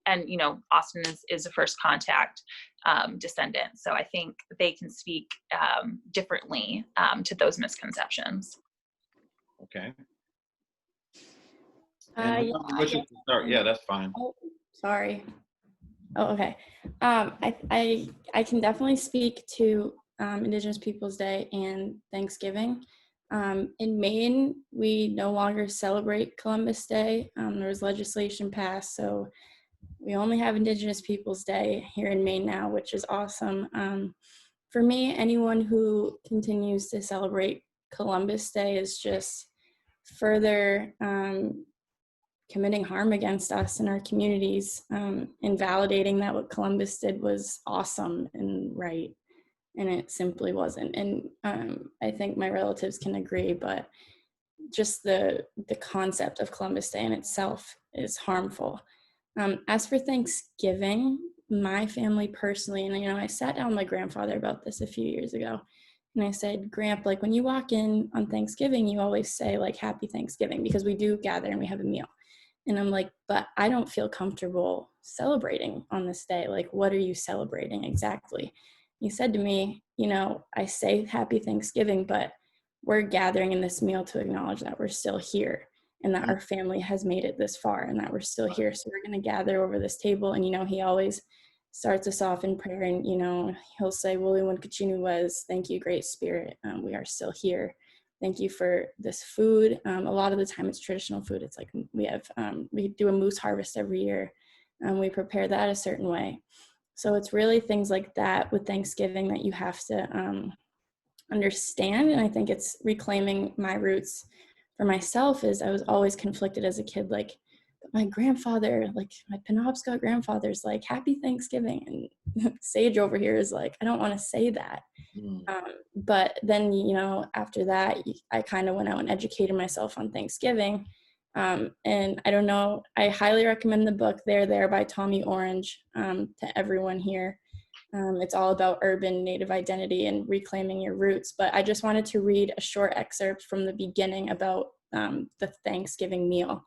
F: and, you know, Austin is a first contact descendant, so I think they can speak differently to those misconceptions.
B: Okay.
C: Yeah,
B: Start? Yeah, that's fine.
C: oh, sorry. Oh, okay. I can definitely speak to Indigenous Peoples Day and Thanksgiving. In Maine, we no longer celebrate Columbus Day. There was legislation passed, so we only have Indigenous Peoples Day here in Maine now, which is awesome. For me, anyone who continues to celebrate Columbus Day is just further committing harm against us and our communities, and validating that what Columbus did was awesome and right, and it simply wasn't. And I think my relatives can agree, but just the concept of Columbus Day in itself is harmful. As for Thanksgiving, my family personally, and I sat down with my grandfather about this a few years ago, and I said, Gramp, like when you walk in on Thanksgiving, you always say like Happy Thanksgiving, because we do gather and we have a meal. And I'm like, but I don't feel comfortable celebrating on this day. Like, what are you celebrating exactly? He said to me, I say Happy Thanksgiving, but we're gathering in this meal to acknowledge that we're still here and that our family has made it this far and that we're still here. So we're going to gather over this table. And, he always starts us off in prayer, and, he'll say, Wuli Winkachinu was, thank you, Great Spirit. We are still here. Thank you for this food. A lot of the time it's traditional food. It's like we do a moose harvest every year, and we prepare that a certain way. So it's really things like that with Thanksgiving that you have to understand. And I think it's reclaiming my roots for myself. Is I was always conflicted as a kid, like my grandfather, like my Penobscot grandfather's like Happy Thanksgiving, and Sage over here is like, I don't want to say that. But then, after that, I kind of went out and educated myself on Thanksgiving. And I don't know, I highly recommend the book There by Tommy Orange to everyone here. It's all about urban Native identity and reclaiming your roots. But I just wanted to read a short excerpt from the beginning about the Thanksgiving meal.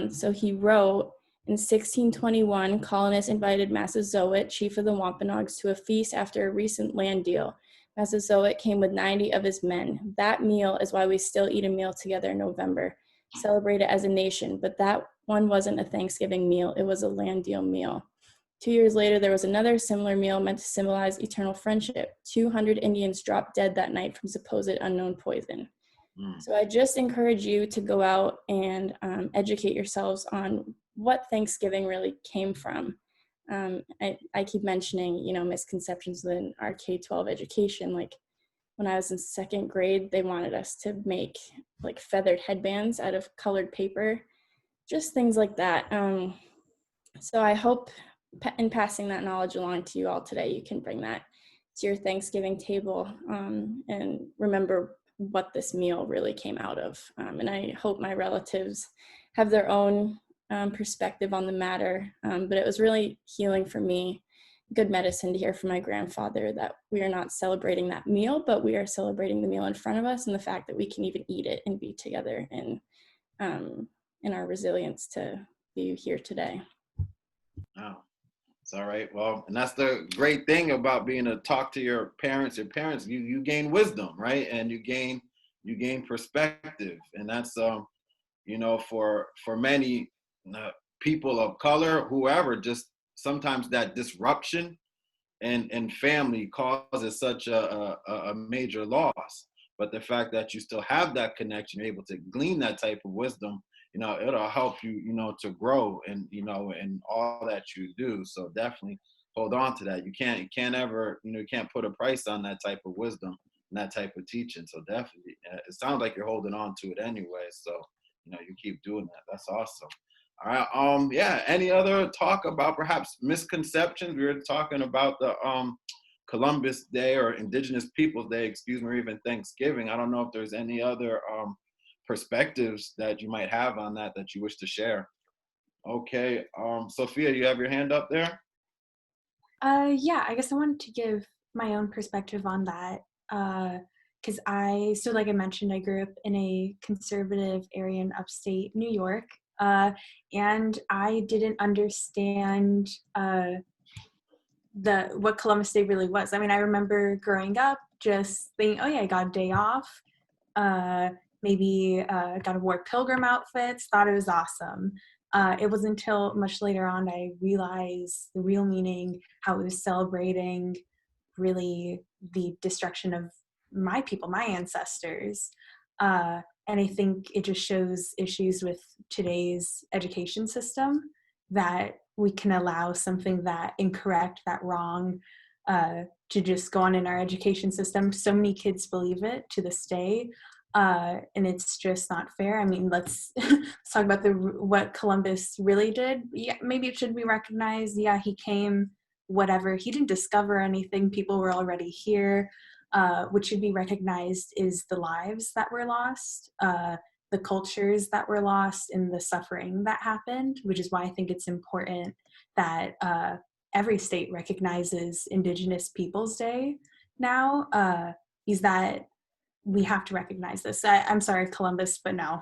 C: So he wrote, in 1621, colonists invited Massasoit, chief of the Wampanoags, to a feast after a recent land deal. Massasoit came with 90 of his men. That meal is why we still eat a meal together in November, celebrate it as a nation. But that one wasn't a Thanksgiving meal. It was a land deal meal. 2 years later, there was another similar meal meant to symbolize eternal friendship. 200 Indians dropped dead that night from supposed unknown poison. So I just encourage you to go out and educate yourselves on what Thanksgiving really came from. I keep mentioning, misconceptions in our K-12 education. Like when I was in second grade, they wanted us to make like feathered headbands out of colored paper, just things like that. So I hope in passing that knowledge along to you all today, you can bring that to your Thanksgiving table and remember what this meal really came out of. And I hope my relatives have their own perspective on the matter. But it was really healing for me, good medicine to hear from my grandfather that we are not celebrating that meal, but we are celebrating the meal in front of us and the fact that we can even eat it and be together and in our resilience to be here today.
B: Oh, it's all right. Well, and that's the great thing about being to talk to your parents. You gain wisdom, right? And you gain perspective, and that's for many people of color, whoever, just sometimes that disruption and family causes such a major loss. But the fact that you still have that connection, you're able to glean that type of wisdom, it'll help you, to grow and, in all that you do. So definitely hold on to that. You can't ever, you can't put a price on that type of wisdom and that type of teaching. So definitely, it sounds like you're holding on to it anyway. So, you keep doing that. That's awesome. All right. Yeah. Any other talk about perhaps misconceptions? We were talking about the Columbus Day or Indigenous Peoples Day, or even Thanksgiving. I don't know if there's any other perspectives that you might have on that you wish to share. Okay. Sophia, you have your hand up there?
D: Yeah, I guess I wanted to give my own perspective on that. Because like I mentioned, I grew up in a conservative area in upstate New York. And I didn't understand what Columbus Day really was. I mean, I remember growing up just thinking, oh yeah, I got a day off. Maybe got to wear pilgrim outfits, thought it was awesome. It wasn't until much later on I realized the real meaning, how it was celebrating really the destruction of my people, my ancestors. And I think it just shows issues with today's education system, that we can allow something that incorrect, that wrong, to just go on in our education system. So many kids believe it to this day. and it's just not fair. I mean, let's talk about what Columbus really did. Yeah, maybe it should be recognized. Yeah, he came, whatever. He didn't discover anything. People were already here. What should be recognized is the lives that were lost, the cultures that were lost, and the suffering that happened, which is why I think it's important that every state recognizes Indigenous Peoples Day now, is that we have to recognize this. I'm sorry, Columbus, but no,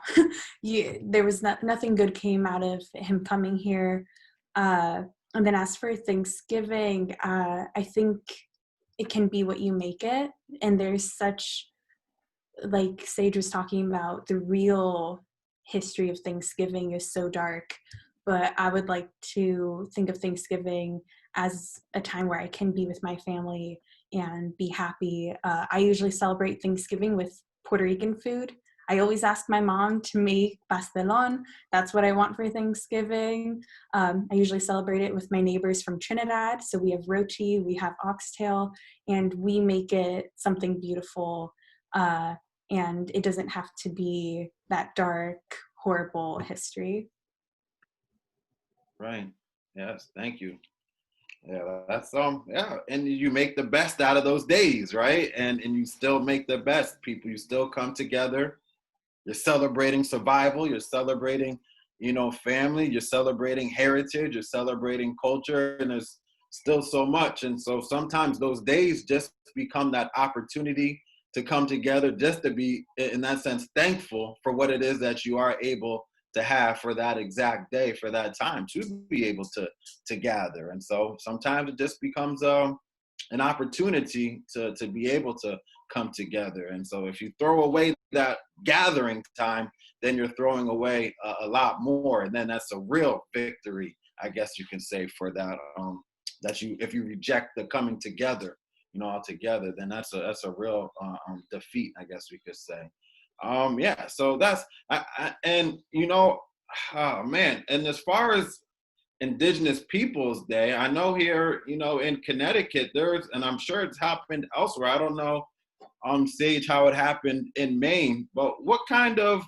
D: there was nothing good came out of him coming here. And then as for Thanksgiving, I think it can be what you make it. And there's such, like Sage was talking about, the real history of Thanksgiving is so dark. But I would like to think of Thanksgiving as a time where I can be with my family and be happy. I usually celebrate Thanksgiving with Puerto Rican food. I always ask my mom to make pastelón. That's what I want for Thanksgiving. I usually celebrate it with my neighbors from Trinidad. So we have roti, we have oxtail, and we make it something beautiful. And it doesn't have to be that dark, horrible history.
B: Right. Yes. Thank you. Yeah, that's yeah, and you make the best out of those days, right? And you still make the best. People, you still come together. You're celebrating survival. You're celebrating, family. You're celebrating heritage. You're celebrating culture, and there's still so much. And so sometimes those days just become that opportunity to come together, just to be, in that sense, thankful for what it is that you are able to have for that exact day, for that time, to be able to gather. And so sometimes it just becomes an opportunity to be able to come together. And so if you throw away that gathering time, then you're throwing away a lot more. And then that's a real victory, I guess you can say, for that, if you reject the coming together, altogether, then that's a real defeat, I guess we could say. Yeah, so that's, and oh man, and as far as Indigenous Peoples Day, I know here, in Connecticut, and I'm sure it's happened elsewhere. I don't know, Sage, how it happened in Maine, but what kind of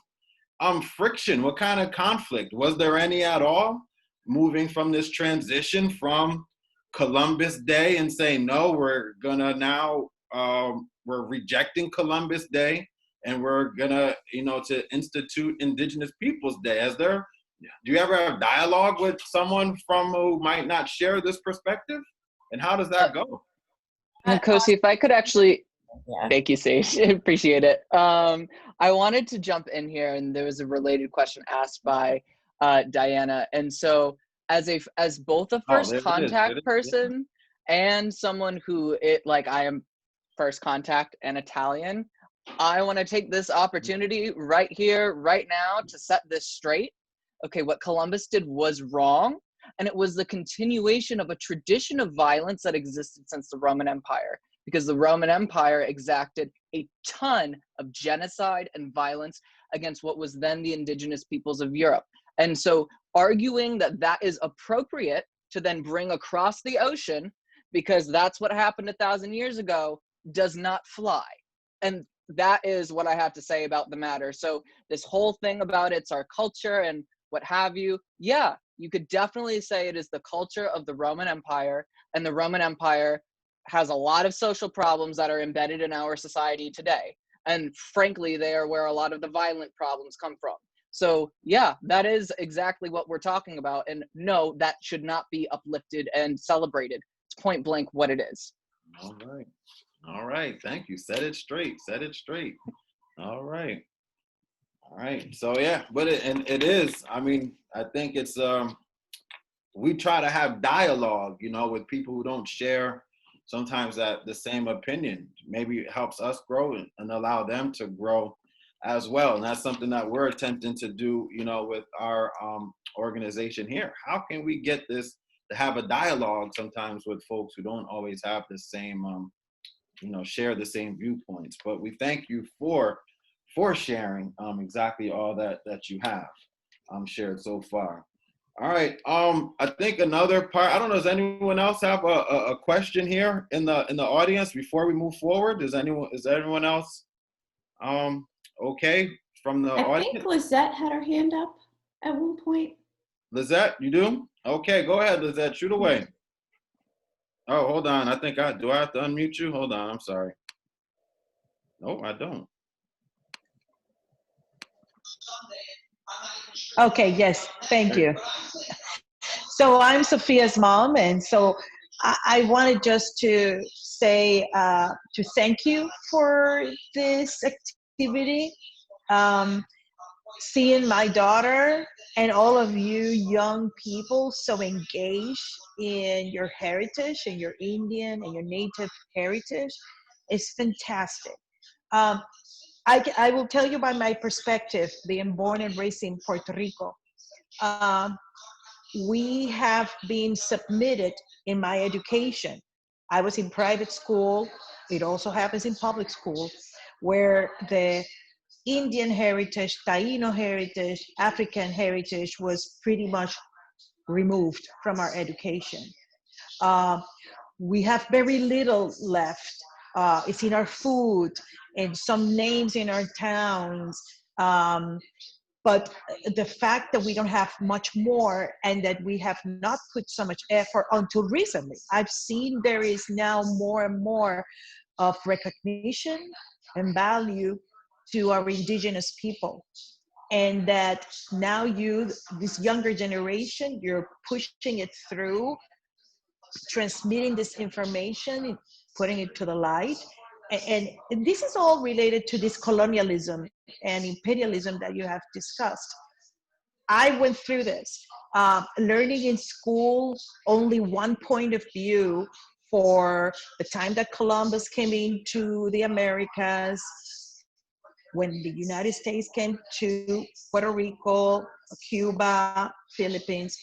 B: friction, what kind of conflict, was there any at all, moving from this transition from Columbus Day and saying, no, we're gonna now, we're rejecting Columbus Day, and we're gonna, to institute Indigenous Peoples Day? Do you ever have dialogue with someone who might not share this perspective? And how does that go?
E: Kosi, if I could actually,
G: Yeah.
E: thank you, Sage, appreciate it. I wanted to jump in here, and there was a related question asked by Diana. And so as both a first contact person and someone who I am first contact and Italian, I want to take this opportunity right here, right now, to set this straight. Okay, what Columbus did was wrong, and it was the continuation of a tradition of violence that existed since the Roman Empire, because the Roman Empire exacted a ton of genocide and violence against what was then the indigenous peoples of Europe. And so arguing that that is appropriate to then bring across the ocean, because that's what happened 1,000 years ago, does not fly. And that is what I have to say about the matter. So this whole thing about it's our culture and what have you, yeah, you could definitely say it is the culture of the Roman Empire, and the Roman Empire has a lot of social problems that are embedded in our society today. And frankly, they are where a lot of the violent problems come from. So yeah, that is exactly what we're talking about. And no, that should not be uplifted and celebrated. It's point blank what it is.
B: All right. Thank you. Set it straight. All right. So yeah, but it is, I mean, I think it's, we try to have dialogue, with people who don't share sometimes the same opinion. Maybe it helps us grow and allow them to grow as well. And that's something that we're attempting to do, with our organization here. How can we get this to have a dialogue sometimes with folks who don't always have the same, share the same viewpoints? But we thank you for sharing exactly all that you have shared so far. All right. I think another part, I don't know, does anyone else have a question here in the audience before we move forward? Is anyone else Okay, from the
G: I
B: audience.
G: think Lizette had her hand up at one point.
B: Lizette, you do? Okay, go ahead, Lizette, shoot away. Oh, hold on. Do I have to unmute you? Hold on, I'm sorry. No, I don't.
H: Okay, yes, thank you. So I'm Sophia's mom, and so I wanted just to say, to thank you for this activity. Seeing my daughter and all of you young people so engaged in your heritage and your Indian and your Native heritage is fantastic. Um, I will tell you by my perspective, being born and raised in Puerto Rico. Um, we have been submitted in my education. I was in private school. It also happens in public school, where the Indian heritage, Taino heritage, African heritage was pretty much removed from our education. Uh, we have very little left. It's in our food and some names in our towns. But the fact that we don't have much more and that we have not put so much effort until recently, I've seen there is now more and more of recognition and value to our indigenous people. And that now this younger generation, you're pushing it through, transmitting this information, putting it to the light. And this is all related to this colonialism and imperialism that you have discussed. I went through this, learning in school only one point of view for the time that Columbus came into the Americas, when the United States came to Puerto Rico, Cuba, Philippines.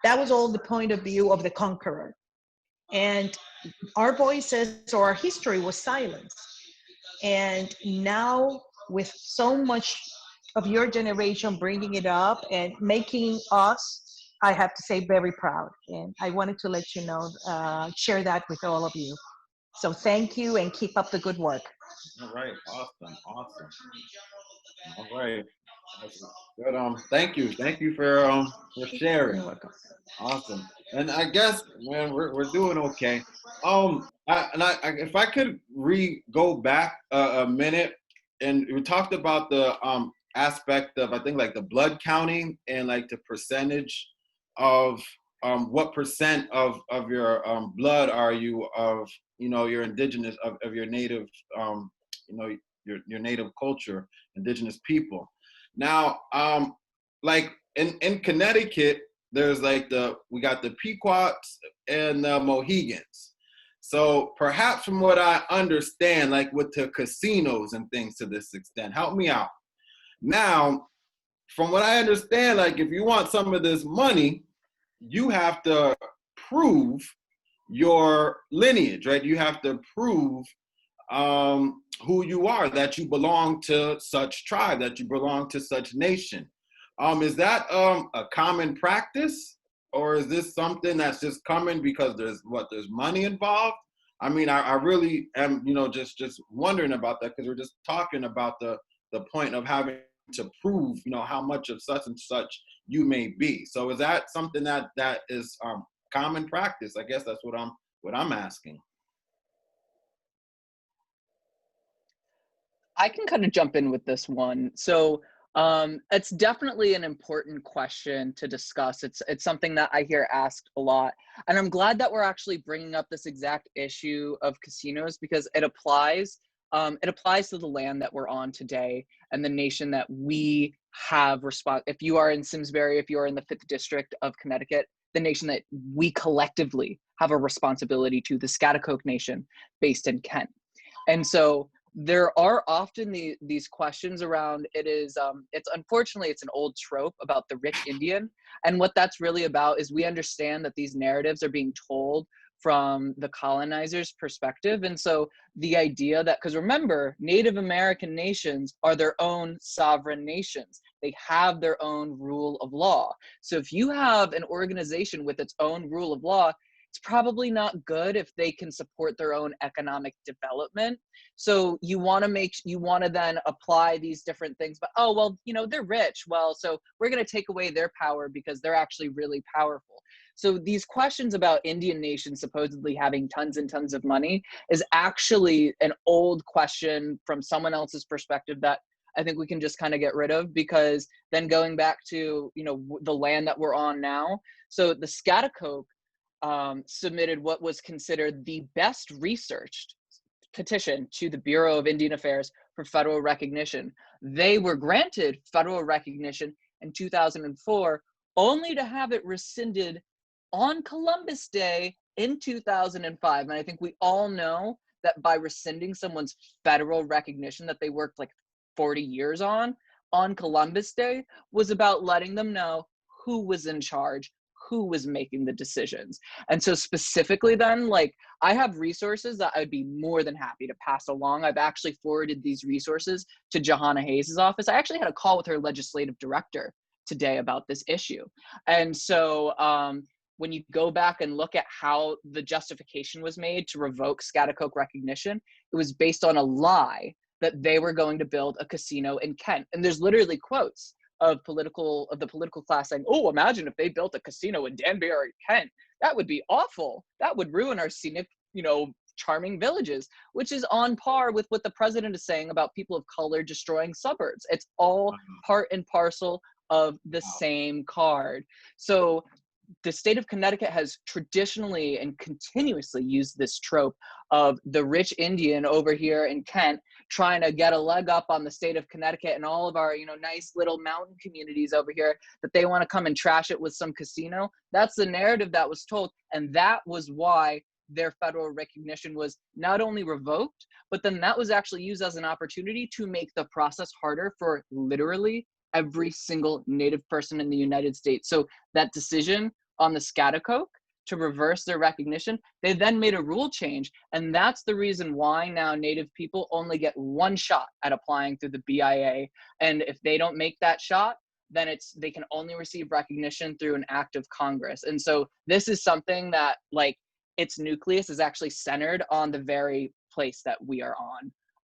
H: That was all the point of view of the conqueror. And our voices or our history was silenced. And now, with so much of your generation bringing it up and making us, I have to say, very proud. And I wanted to let you know, share that with all of you. So thank you and keep up the good work.
B: All right, awesome. All right, that's good. Thank you for sharing.
H: You're welcome.
B: Awesome. And I guess, man, we're doing okay. If I could go back a minute, and we talked about the aspect of, I think, like the blood counting and like the percentage of what percent of your blood are you of, your indigenous, of your native, your native culture, indigenous people. Now, like in Connecticut, there's like we got the Pequots and the Mohegans. So perhaps from what I understand, like with the casinos and things to this extent, help me out. Now, from what I understand, like if you want some of this money, you have to prove your lineage, right? You have to prove who you are, that you belong to such tribe, that you belong to such nation. Is that a common practice, or is this something that's just coming because there's money involved? I mean, I really am, just wondering about that, because we're just talking about the point of having to prove, how much of such and such you may be. So is that something that is common practice? I guess that's what I'm asking.
E: I can kind of jump in with this one. So it's definitely an important question to discuss. It's something that I hear asked a lot. And I'm glad that we're actually bringing up this exact issue of casinos, because it applies to the land that we're on today and the nation that we have if you are in Simsbury, if you are in the 5th District of Connecticut, the nation that we collectively have a responsibility to, the Schaghticoke Nation based in Kent. And so there are often these questions around it's unfortunately, it's an old trope about the rich Indian. And what that's really about is we understand that these narratives are being told from the colonizer's perspective. And so the idea that, because remember, Native American nations are their own sovereign nations. They have their own rule of law. So if you have an organization with its own rule of law, it's probably not good if they can support their own economic development. So you want to then apply these different things, but oh, well, you know, they're rich. Well, so we're going to take away their power because they're actually really powerful. So these questions about Indian nations supposedly having tons and tons of money is actually an old question from someone else's perspective that I think we can just kind of get rid of, because then going back to, you know, the land that we're on now. So the Schaghticoke submitted what was considered the best researched petition to the Bureau of Indian Affairs for federal recognition. They were granted federal recognition in 2004, only to have it rescinded on Columbus Day in 2005. And I think we all know that by rescinding someone's federal recognition that they worked like 40 years on Columbus Day was about letting them know who was in charge, who was making the decisions. And so specifically then, like, I have resources that I'd be more than happy to pass along. I've actually forwarded these resources to Johanna Hayes' office. I actually had a call with her legislative director today about this issue. And so when you go back and look at how the justification was made to revoke Schaghticoke recognition, it was based on a lie that they were going to build a casino in Kent. And there's literally quotes of the political class saying, oh, imagine if they built a casino in Danbury, Kent. That would be awful. That would ruin our scenic, you know, charming villages, which is on par with what the president is saying about people of color destroying suburbs. It's all part and parcel of the same card. So the state of Connecticut has traditionally and continuously used this trope of the rich Indian over here in Kent trying to get a leg up on the state of Connecticut and all of our, you know, nice little mountain communities over here, that they want to come and trash it with some casino. That's the narrative that was told. And that was why their federal recognition was not only revoked, but then that was actually used as an opportunity to make the process harder for literally every single Native person in the United States. So that decision on the Schaghticoke to reverse their recognition, they then made a rule change. And that's the reason why now Native people only get one shot at applying through the BIA. And if they don't make that shot, then they can only receive recognition through an act of Congress. And so this is something that, like, its nucleus is actually centered on the very place that we are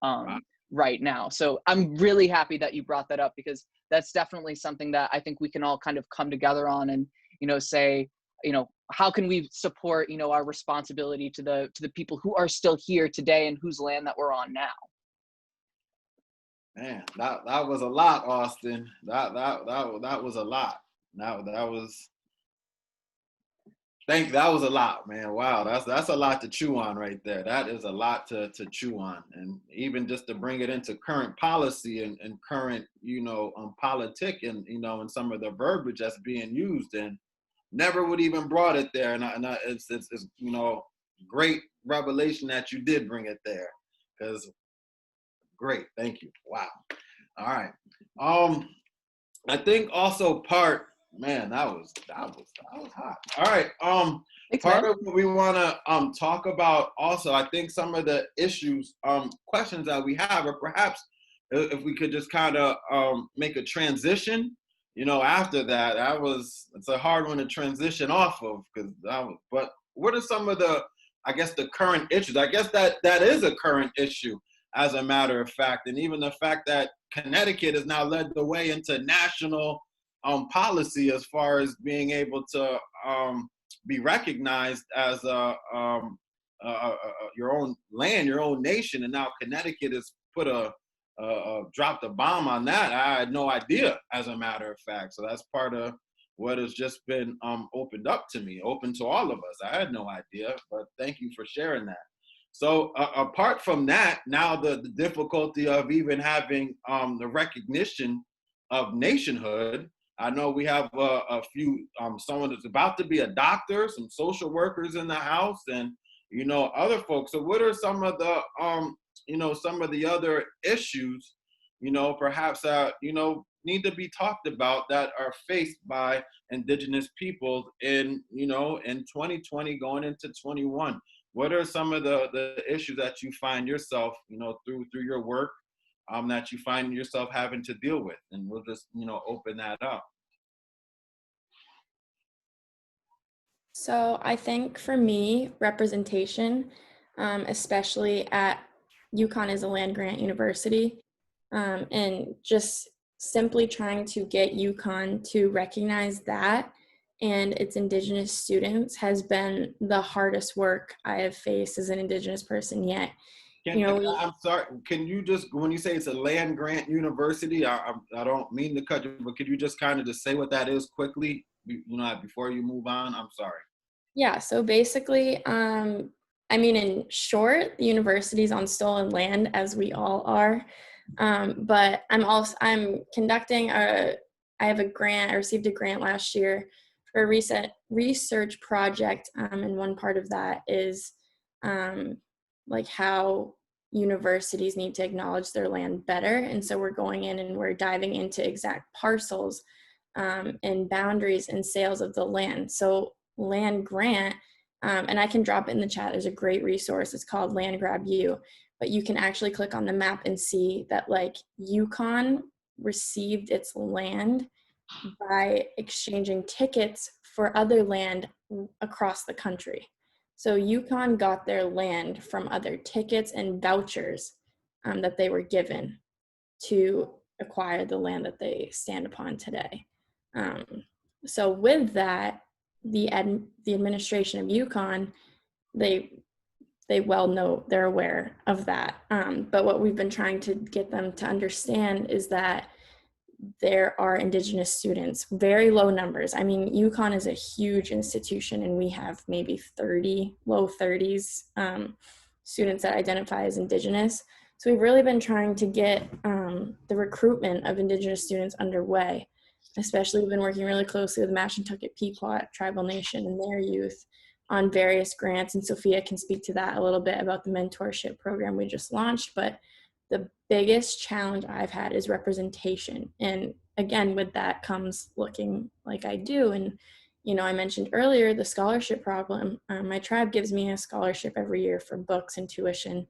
E: on right now. So I'm really happy that you brought that up, because that's definitely something that I think we can all kind of come together on and, you know, say, you know, how can we support, you know, our responsibility to the people who are still here today and whose land that we're on now.
B: Man, that was a lot, Austin. That was a lot. That was a lot, man. Wow, that's a lot to chew on right there. That is a lot to chew on, and even just to bring it into current policy and current, you know, politic, and, you know, and some of the verbiage that's being used, and never would even brought it there. And it's you know, great revelation that you did bring it there, because great, thank you. Wow. All right. I think also man, that was hot. All right. Part of what we want to talk about also, I think some of the issues, questions that we have, or perhaps if we could just kind of make a transition, you know, after that. It's a hard one to transition off of, but what are some of the, I guess, the current issues? I guess that is a current issue, as a matter of fact, and even the fact that Connecticut has now led the way into national policy as far as being able to be recognized as your own land, your own nation, and now Connecticut has put dropped a bomb on that. I had no idea, as a matter of fact. So that's part of what has just been opened up to me, open to all of us. I had no idea, but thank you for sharing that. So apart from that, now the difficulty of even having the recognition of nationhood. I know we have a few, someone that's about to be a doctor, some social workers in the house, and, you know, other folks. So what are some of the, you know, some of the other issues, you know, perhaps that, you know, need to be talked about that are faced by Indigenous peoples in, you know, in 2020 going into 21? What are some of the issues that you find yourself, you know, through your work, that you find yourself having to deal with? And we'll just, you know, open that up.
C: So I think for me, representation, especially at UConn is a land grant university, and just simply trying to get UConn to recognize that and its Indigenous students has been the hardest work I have faced as an Indigenous person yet.
B: I'm sorry, can you just, when you say it's a land grant university, I don't mean to cut you, but could you just kind of just say what that is quickly, before you move on? I'm sorry.
C: Yeah, so basically, in short, the university's on stolen land, as we all are. But I'm conducting I have a grant. I received a grant last year for a recent research project, and one part of that is like how universities need to acknowledge their land better. And so we're going in and we're diving into exact parcels and boundaries and sales of the land. So land grant, and I can drop it in the chat. There's a great resource. It's called Land Grab You, but you can actually click on the map and see that like UConn received its land by exchanging tickets for other land across the country. So UConn got their land from other tickets and vouchers that they were given to acquire the land that they stand upon today. So with that, the administration of UConn, they well know, they're aware of that. But what we've been trying to get them to understand is that there are Indigenous students, very low numbers. I mean, UConn is a huge institution and we have maybe 30, low 30s students that identify as Indigenous. So we've really been trying to get the recruitment of Indigenous students underway. Especially, we've been working really closely with the Mashantucket Pequot Tribal Nation and their youth on various grants. And Sophia can speak to that a little bit about the mentorship program we just launched. But the biggest challenge I've had is representation. And again, with that comes looking like I do. And, I mentioned earlier the scholarship problem. My tribe gives me a scholarship every year for books and tuition.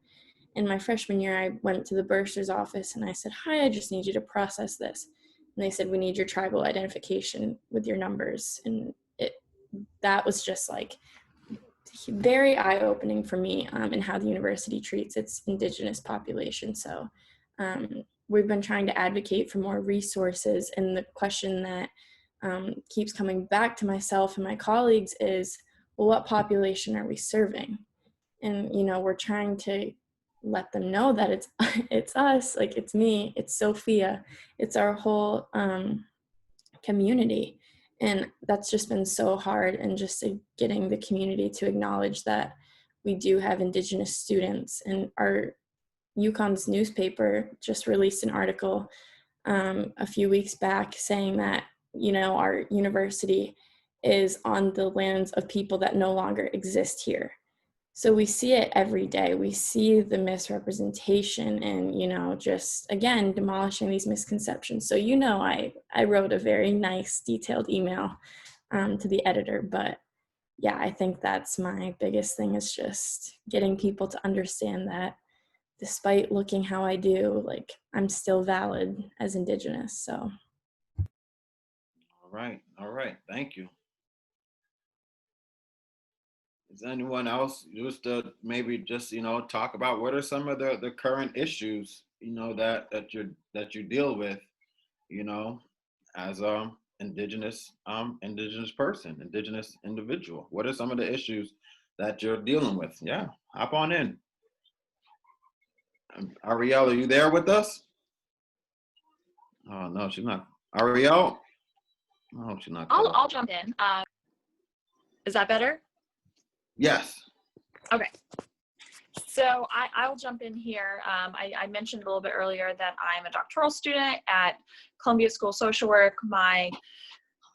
C: In my freshman year, I went to the bursar's office and I said, "Hi, I just need you to process this." And they said, "We need your tribal identification with your numbers." And that was just like very eye-opening for me in how the university treats its Indigenous population. So we've been trying to advocate for more resources. And the question that keeps coming back to myself and my colleagues is, well, what population are we serving? And, we're trying to let them know that it's us, like it's me, it's Sophia, it's our whole community. And that's just been so hard, and just getting the community to acknowledge that we do have Indigenous students. And our UConn's newspaper just released an article a few weeks back saying that, our university is on the lands of people that no longer exist here. So we see it every day. We see the misrepresentation and, just, again, demolishing these misconceptions. So, I wrote a very nice detailed email to the editor, but yeah, I think that's my biggest thing, is just getting people to understand that despite looking how I do, like, I'm still valid as Indigenous. So.
B: All right. Thank you. Is anyone else just to maybe just talk about what are some of the current issues that you deal with as Indigenous person, Indigenous individual? What are some of the issues that you're dealing with? Yeah, hop on in. Ariel, are you there with us? Oh no, she's not. Ariel? No, she's not.
F: I'll jump in. Is that better?
B: Yes.
F: Okay. So I'll jump in here. I mentioned a little bit earlier that I'm a doctoral student at Columbia School of Social Work. My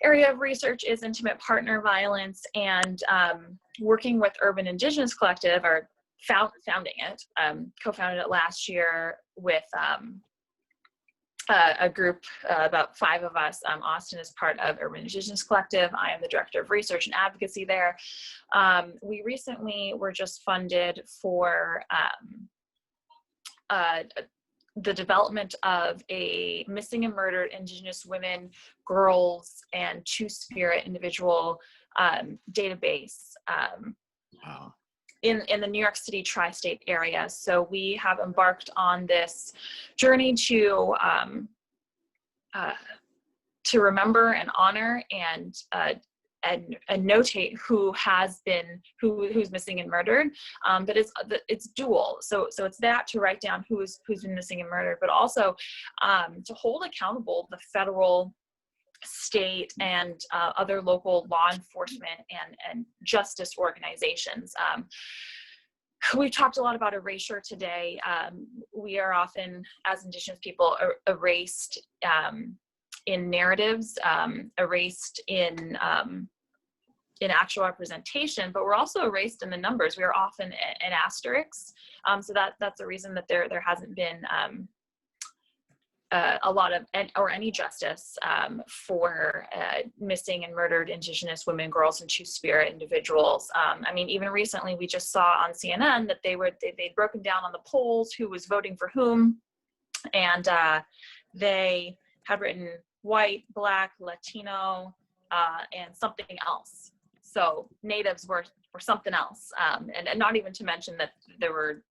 F: area of research is intimate partner violence, and working with Urban Indigenous Collective, or founding it, co-founded it last year with a group, about 5 of us. Austin is part of Urban Indigenous Collective. I am the director of research and advocacy there. We recently were just funded for the development of a missing and murdered Indigenous women, girls, and Two-Spirit individual database
B: Wow.
F: in the New York City tri-state area. So we have embarked on this journey to remember and honor and notate who's missing and murdered, but it's dual. So it's that to write down who's been missing and murdered, but also to hold accountable the federal, state, and other local law enforcement and justice organizations. We've talked a lot about erasure today. We are often, as Indigenous people, erased in narratives, erased in actual representation, but we're also erased in the numbers. We are often an asterisk. So that's the reason that there hasn't been a lot of any justice for missing and murdered Indigenous women, girls, and Two-Spirit individuals. I mean, even recently we just saw on CNN that they'd broken down on the polls who was voting for whom, and they had written white, Black, Latino, and something else. So natives were something else, and not even to mention that there were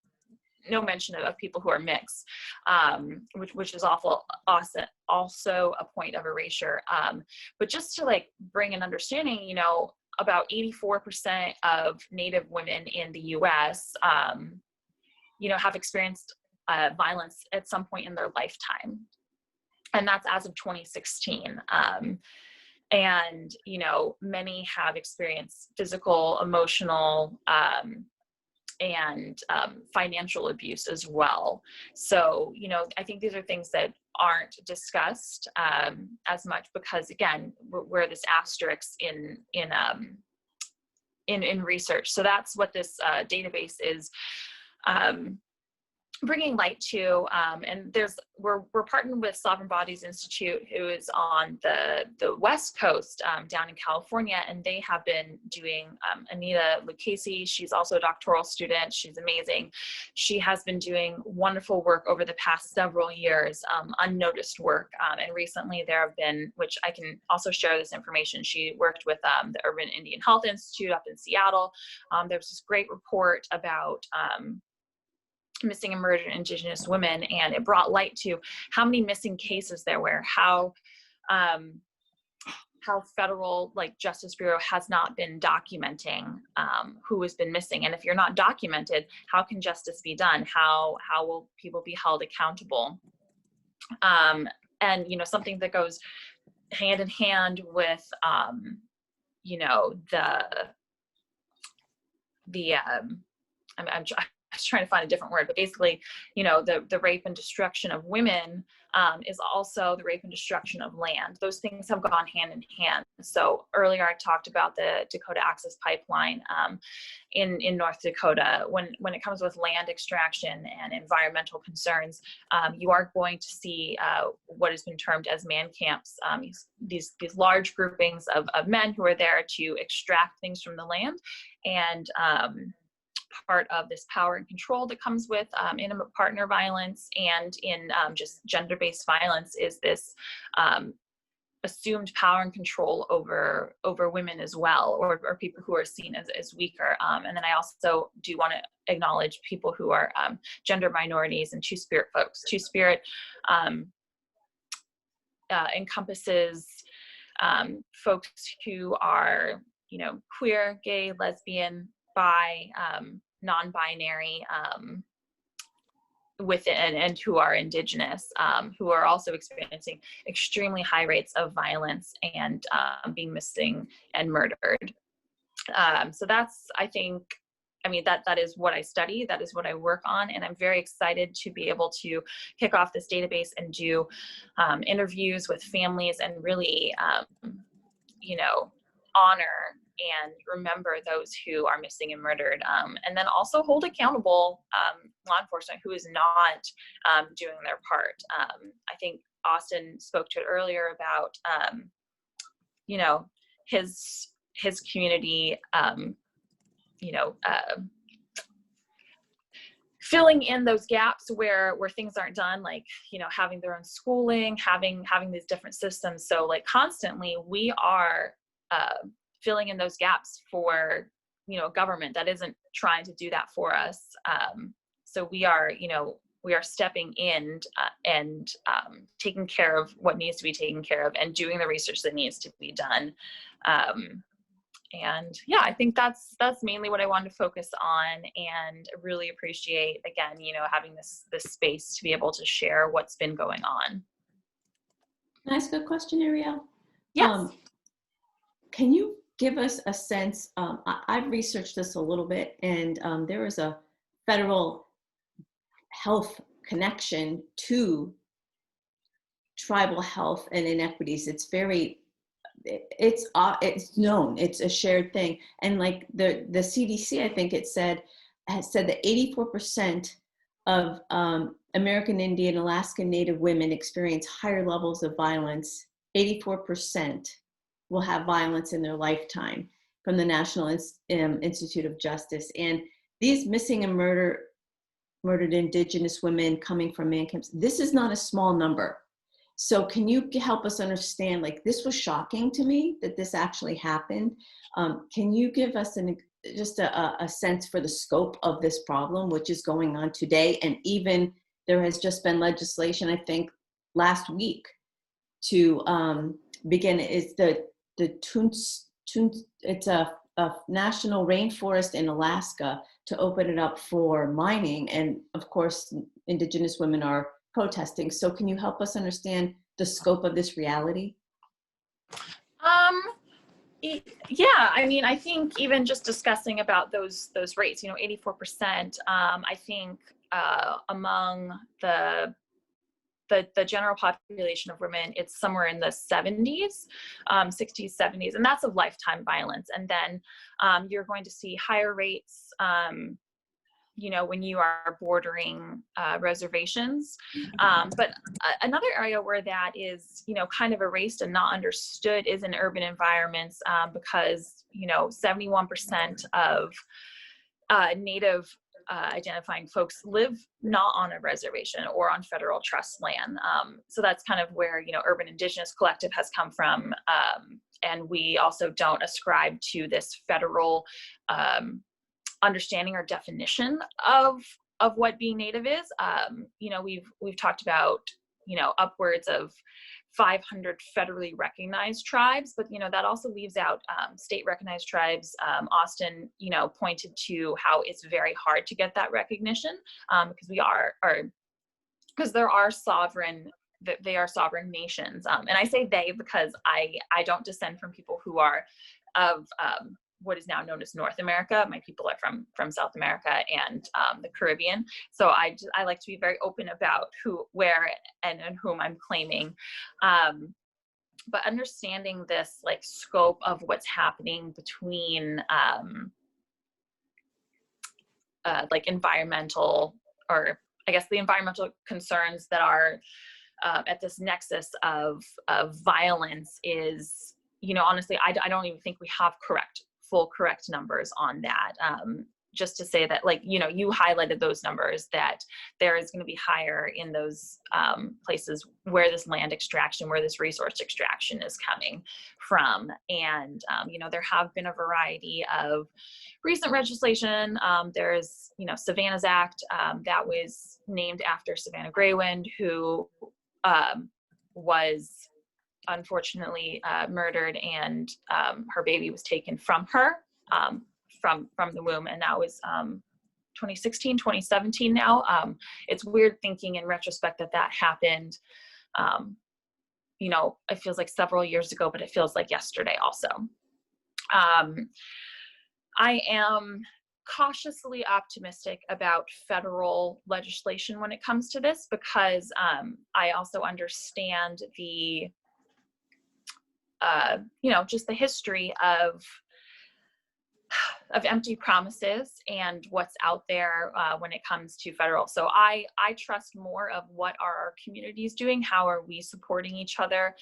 F: no mention of people who are mixed, which is also a point of erasure. But just to like bring an understanding, you know, about 84% of Native women in the U.S., you know, have experienced violence at some point in their lifetime, and that's as of 2016. And you know, many have experienced physical, emotional, and financial abuse as well. So, you know, I think these are things that aren't discussed as much because, again, we're this asterisk in research. So that's what this database is bringing light to, and we're partnered with Sovereign Bodies Institute, who is on the West Coast down in California, and they have been doing Anita Lucchese. She's also a doctoral student. She's amazing. She has been doing wonderful work over the past several years, unnoticed work, and recently there have been, which I can also share this information, she worked with the Urban Indian Health Institute up in Seattle. There was this great report about missing and murdered Indigenous women, and it brought light to how many missing cases there were, how federal Justice Bureau has not been documenting who has been missing, and if you're not documented, how can justice be done? How will people be held accountable? And you know, something that goes hand in hand with you know, I was trying to find a different word, but basically, you know, the rape and destruction of women is also the rape and destruction of land. Those things have gone hand in hand. So earlier I talked about the Dakota Access Pipeline in North Dakota. When it comes with land extraction and environmental concerns, you are going to see what has been termed as man camps, these large groupings of men who are there to extract things from the land. And part of this power and control that comes with intimate partner violence and in just gender-based violence is this assumed power and control over women as well, or people who are seen as weaker. And then I also do want to acknowledge people who are gender minorities and Two-Spirit folks. Two-Spirit encompasses folks who are, you know, queer, gay, lesbian, bi, non-binary, within, and who are Indigenous, who are also experiencing extremely high rates of violence and being missing and murdered. So that's, I think, I mean, that is what I study, that is what I work on, and I'm very excited to be able to kick off this database and do interviews with families and really, you know, honor and remember those who are missing and murdered, and then also hold accountable law enforcement who is not doing their part. I think Austin spoke to it earlier about, you know, his community, you know, filling in those gaps where things aren't done, like, you know, having their own schooling, having these different systems. So like constantly we are filling in those gaps for, you know, government that isn't trying to do that for us. So we are, you know, we are stepping in and taking care of what needs to be taken care of and doing the research that needs to be done. And yeah, I think that's mainly what I wanted to focus on, and really appreciate, again, you know, having this space to be able to share what's been going on.
G: Can I ask a question, Ariel?
F: Yes.
G: Can you give us a sense, I've researched this a little bit, and there is a federal health connection to tribal health and inequities. It's very, it's known, it's a shared thing. And like the CDC, I think has said that 84% of American Indian, Alaskan Native women experience higher levels of violence. 84% will have violence in their lifetime, from the National Institute of Justice. And these missing and murdered Indigenous women coming from man camps, this is not a small number. So can you help us understand, like, this was shocking to me that this actually happened. Can you give us just a sense for the scope of this problem, which is going on today? And even there has just been legislation, I think last week, to begin, it's it's a national rainforest in Alaska, to open it up for mining. And of course, Indigenous women are protesting. So can you help us understand the scope of this reality?
F: Yeah, I mean, I think even just discussing about those rates, you know, 84%, I think among the general population of women, it's somewhere in the 70s, 60s, 70s, and that's of lifetime violence. And then you're going to see higher rates, you know, when you are bordering reservations. But another area where that is, you know, kind of erased and not understood is in urban environments, because, you know, 71% of Native identifying folks live not on a reservation or on federal trust land. So that's kind of where, you know, Urban Indigenous Collective has come from. And we also don't ascribe to this federal understanding or definition of what being Native is. You know, we've talked about, you know, upwards of 500 federally recognized tribes, but, you know, that also leaves out state recognized tribes. Austin, you know, pointed to how it's very hard to get that recognition, because because there are sovereign, they are sovereign nations. And I say they because I don't descend from people who are of what is now known as North America. My people are from South America and the Caribbean. So I like to be very open about who, where, and whom I'm claiming. But understanding this, like, scope of what's happening between like environmental, or I guess the environmental concerns that are at this nexus of violence is, you know, honestly, I don't even think we have full correct numbers on that. Just to say that, like, you know, you highlighted those numbers, that there is going to be higher in those places where this land extraction, where this resource extraction is coming from. And, you know, there have been a variety of recent legislation. There's, you know, Savannah's Act, that was named after Savannah Greywind, who was unfortunately murdered, and her baby was taken from her, from the womb, and that was 2016, 2017 now. It's weird thinking in retrospect that happened, you know, it feels like several years ago, but it feels like yesterday also. I am cautiously optimistic about federal legislation when it comes to this, because I also understand the you know, just the history of empty promises and what's out there when it comes to federal. So I trust more of what are our communities doing, how are we supporting each other.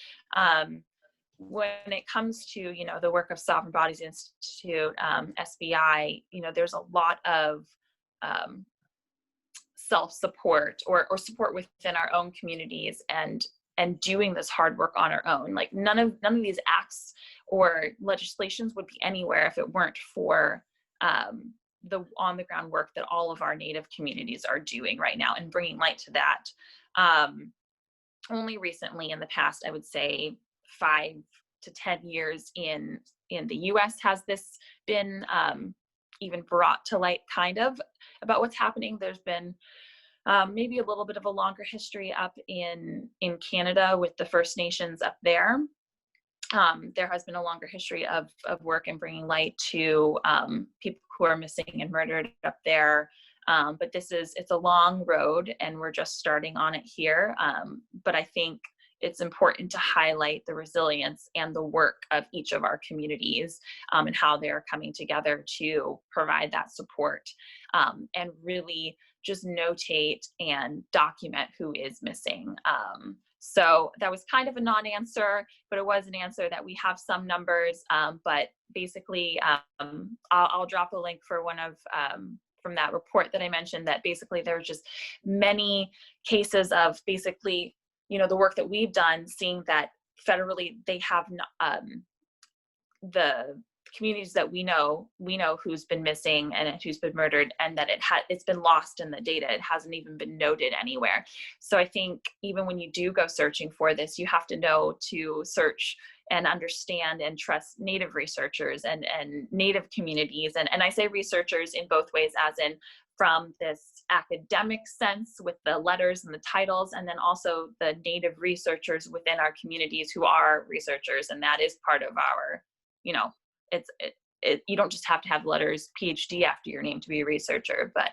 F: When it comes to, you know, the work of Sovereign Bodies Institute, SBI, you know, there's a lot of self-support or support within our own communities and doing this hard work on our own. Like none of these acts or legislations would be anywhere if it weren't for the on the ground work that all of our Native communities are doing right now and bringing light to that. Only recently in the past, I would say 5 to 10 years in the US has this been even brought to light kind of about what's happening. There's been maybe a little bit of a longer history up in Canada with the First Nations up there. There has been a longer history of work and bringing light to people who are missing and murdered up there. But it's a long road and we're just starting on it here. But I think it's important to highlight the resilience and the work of each of our communities and how they're coming together to provide that support and really just notate and document who is missing. So that was kind of a non-answer, but it was an answer that we have some numbers, but basically I'll drop a link for one of from that report that I mentioned, that basically there were just many cases of basically, you know, the work that we've done, seeing that federally they have the communities that we know who's been missing and who's been murdered, and that it's been lost in the data. It hasn't even been noted anywhere. So I think even when you do go searching for this, you have to know to search and understand and trust Native researchers and Native communities. And I say researchers in both ways, as in from this academic sense with the letters and the titles, and then also the Native researchers within our communities who are researchers. And that is part of our, you know, you don't just have to have letters PhD after your name to be a researcher, but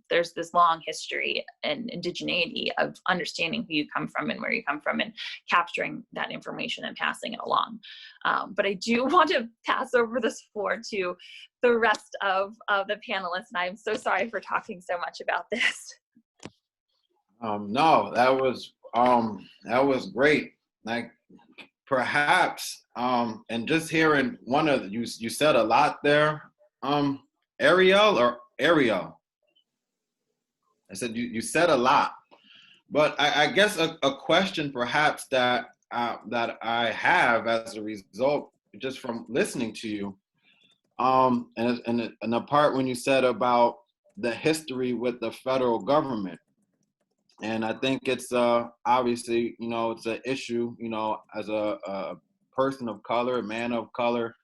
F: there's this long history and indigeneity of understanding who you come from and where you come from and capturing that information and passing it along. But I do want to pass over this floor to the rest of the panelists, and I'm so sorry for talking so much about this.
B: No, that was great. Like, perhaps, and just hearing one of you said a lot there, Ariel. I said you said a lot, but I guess a question perhaps that I have as a result just from listening to you, and the part when you said about the history with the federal government. And I think it's obviously, you know, it's an issue, you know, as a person of color, a man of color.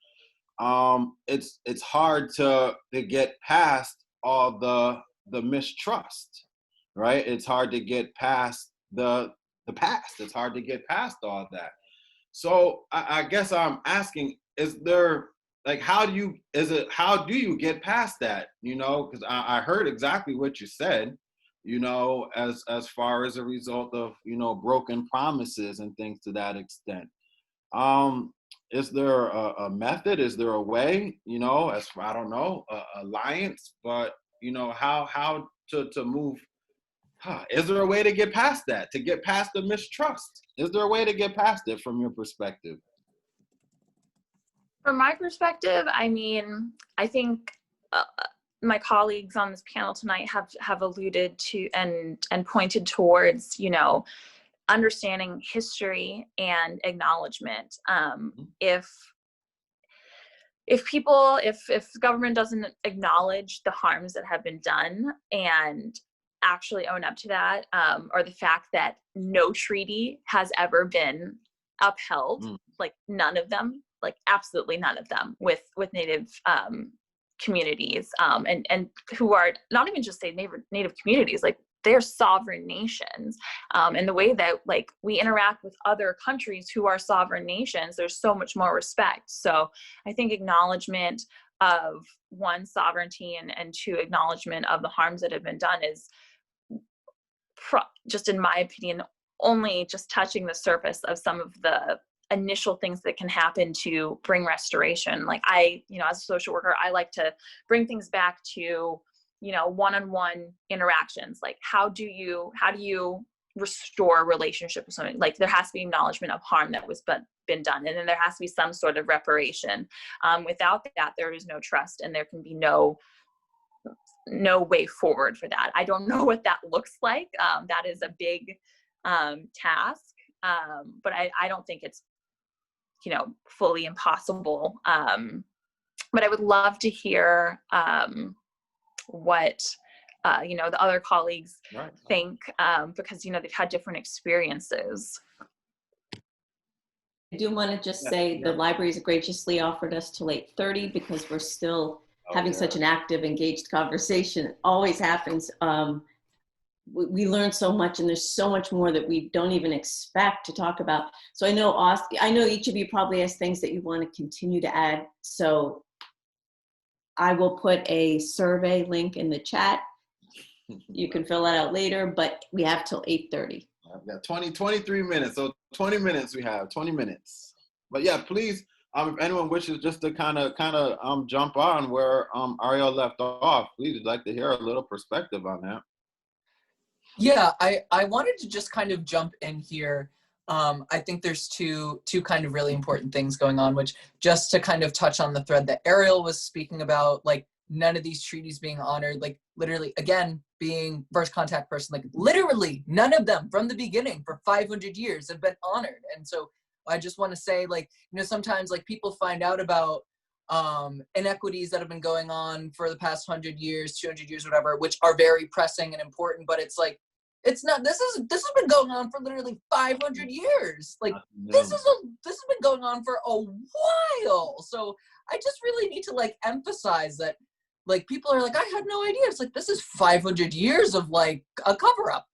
B: It's hard to get past all the mistrust, right? It's hard to get past the past. It's hard to get past all that. So I guess I'm asking, is there, like, how do you get past that? You know, because I heard exactly what you said. You know, as far as a result of, you know, broken promises and things to that extent. Is there a method? Is there a way, you know, I don't know, alliance, but, you know, how to move? Is there a way to get past that, to get past the mistrust? Is there a way to get past it from your perspective?
F: From my perspective, I mean, I think my colleagues on this panel tonight have alluded to and pointed towards, you know, understanding history and acknowledgement. If government doesn't acknowledge the harms that have been done and actually own up to that, or the fact that no treaty has ever been upheld, like none of them, like absolutely none of them with Native communities, and who are not even just say Native communities, like they're sovereign nations, and the way that like we interact with other countries who are sovereign nations, there's so much more respect. So I think acknowledgement of one, sovereignty, and two, acknowledgement of the harms that have been done is just in my opinion only just touching the surface of some of the initial things that can happen to bring restoration. Like I, you know, as a social worker, I like to bring things back to, you know, one-on-one interactions. Like how do you restore a relationship with something? Like there has to be acknowledgement of harm that was been done, and then there has to be some sort of reparation. Without that, there is no trust, and there can be no no way forward for that. I don't know what that looks like. That is a big task, but I don't think it's, you know, fully impossible. But I would love to hear what you know, the other colleagues think, because, you know, they've had different experiences.
G: I do want to just say the library has graciously offered us till 8:30 because we're still having such an active, engaged conversation. It always happens. We learn so much, and there's so much more that we don't even expect to talk about. So I know each of you probably has things that you want to continue to add. So I will put a survey link in the chat. You can fill that out later, but we have till 8:30.
B: I've got 23 minutes. So 20 minutes we have, 20 minutes. But yeah, please, if anyone wishes just to kind of jump on where Ariel left off, please, I'd like to hear a little perspective on that.
I: Yeah, I wanted to just kind of jump in here. I think there's two kind of really important things going on, which just to kind of touch on the thread that Ariel was speaking about, like none of these treaties being honored, like literally, again, being first contact person, like literally none of them from the beginning for 500 years have been honored. And so I just want to say, like, you know, sometimes like people find out about inequities that have been going on for the past 100 years, 200 years, whatever, which are very pressing and important, but it's like, it's not, this has been going on for literally 500 years. Like this has been going on for a while. So I just really need to like emphasize that, like, people are like, I had no idea. It's like, this is 500 years of like a cover up,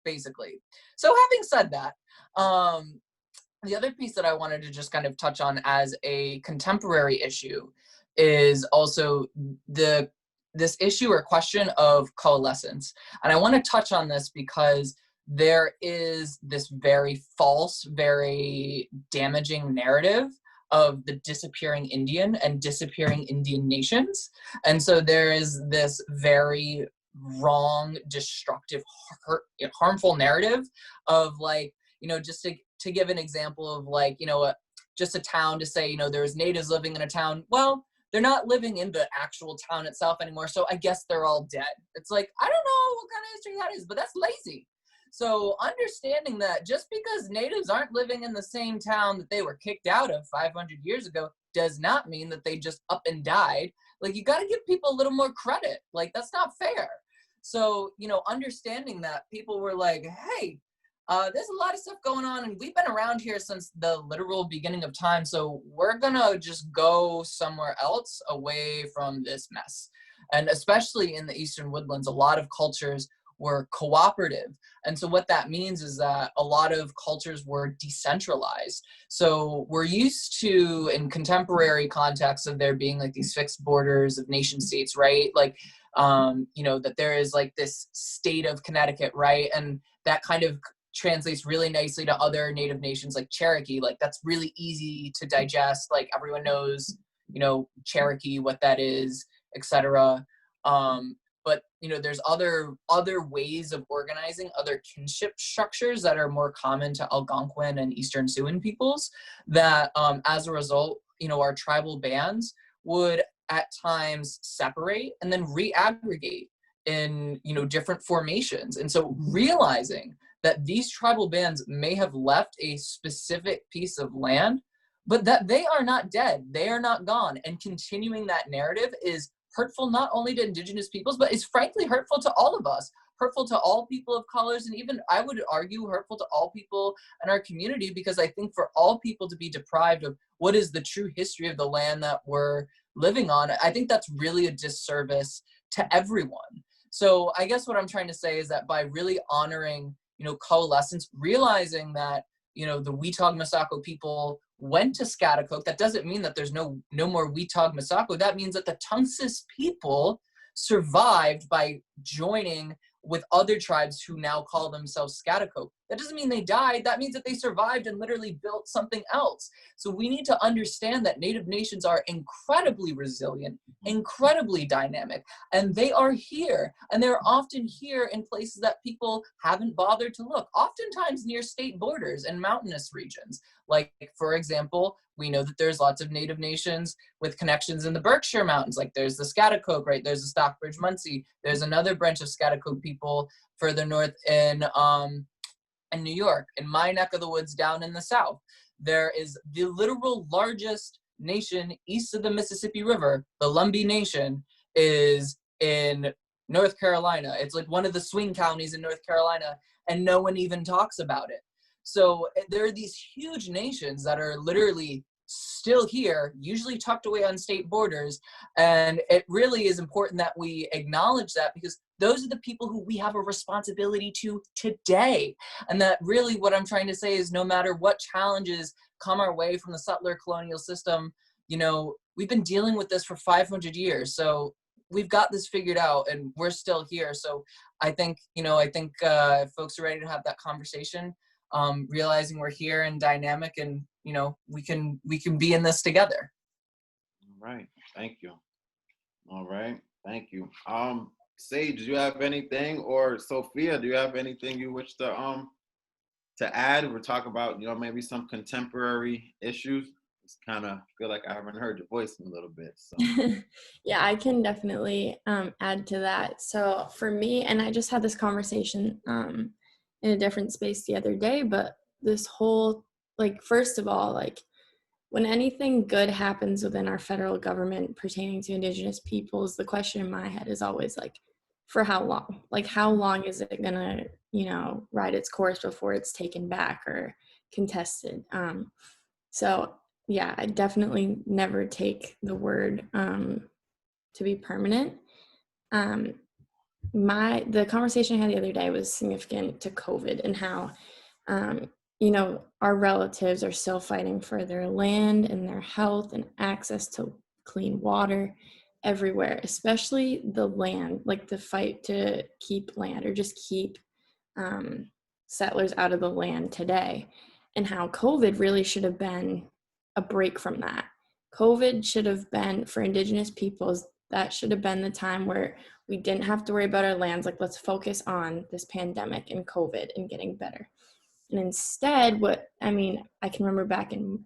I: basically. So having said that, the other piece that I wanted to just kind of touch on as a contemporary issue is also this issue or question of coalescence. And I want to touch on this because there is this very false, very damaging narrative of the disappearing Indian and disappearing Indian nations. And so there is this very wrong, destructive, harmful narrative of like, you know, just to give an example of like, you know, just a town to say, you know, there's natives living in a town. Well, they're not living in the actual town itself anymore. So I guess they're all dead. It's like, I don't know what kind of history that is, but that's lazy. So understanding that just because natives aren't living in the same town that they were kicked out of 500 years ago does not mean that they just up and died. Like, you got to give people a little more credit. Like, that's not fair. So, you know, understanding that people were like, hey, there's a lot of stuff going on and we've been around here since the literal beginning of time. So we're gonna just go somewhere else away from this mess. And especially in the Eastern Woodlands, a lot of cultures were cooperative. And so what that means is that a lot of cultures were decentralized. So we're used to, in contemporary contexts, of there being like these fixed borders of nation states, right? Like, you know, that there is like this state of Connecticut, right? And that kind of translates really nicely to other native nations like Cherokee. Like, that's really easy to digest. Like, everyone knows, you know, Cherokee, what that is, etc. But, you know, there's other ways of organizing, other kinship structures that are more common to Algonquin and Eastern Siouan peoples that, as a result, you know, our tribal bands would at times separate and then re-aggregate in, you know, different formations. And so realizing that these tribal bands may have left a specific piece of land, but that they are not dead, they are not gone. And continuing that narrative is hurtful not only to Indigenous peoples, but is frankly hurtful to all of us, hurtful to all people of colors, and even, I would argue, hurtful to all people in our community, because I think for all people to be deprived of what is the true history of the land that we're living on, I think that's really a disservice to everyone. So I guess what I'm trying to say is that by really honoring, you know, coalescence, realizing that, you know, the Weetag-Massaco people went to Schaghticoke, that doesn't mean that there's no more Weetag-Massaco. That means that the Tungsis people survived by joining with other tribes who now call themselves Schaghticoke. That doesn't mean they died. That means that they survived and literally built something else. So we need to understand that Native nations are incredibly resilient, incredibly dynamic, and they are here. And they're often here in places that people haven't bothered to look, oftentimes near state borders and mountainous regions. Like, for example, we know that there's lots of Native nations with connections in the Berkshire Mountains. Like there's the Schaghticoke, right? There's the Stockbridge Munsee. There's another branch of Schaghticoke people further north in New York, in my neck of the woods down in the south. There is the literal largest nation east of the Mississippi River. The Lumbee Nation is in North Carolina. It's like one of the swing counties in North Carolina, and no one even talks about it. So there are these huge nations that are literally still here, usually tucked away on state borders. And it really is important that we acknowledge that, because those are the people who we have a responsibility to today. And that really what I'm trying to say is, no matter what challenges come our way from the settler colonial system, you know, we've been dealing with this for 500 years. So we've got this figured out and we're still here. So I think, if folks are ready to have that conversation, realizing we're here and dynamic, and we can be in this together.
B: All right, thank you. All right, thank you. Sage, do you have anything, or Sophia, do you have anything you wish to add? We're talking about maybe some contemporary issues. It's kind of feel like I haven't heard your voice in a little bit. So.
C: Yeah, I can definitely add to that. So for me, and I just had this conversation in a different space the other day, but this whole, first of all, when anything good happens within our federal government pertaining to Indigenous peoples, the question in my head is always for how long? How long is it gonna, ride its course before it's taken back or contested? So yeah, I definitely never take the word to be permanent. The conversation I had the other day was significant to COVID and how, our relatives are still fighting for their land and their health and access to clean water everywhere, especially the land, the fight to keep land or just keep settlers out of the land today, and how COVID really should have been a break from that. COVID should have been, for Indigenous peoples, that should have been the time where we didn't have to worry about our lands. Let's focus on this pandemic and COVID and getting better. And instead, I can remember back in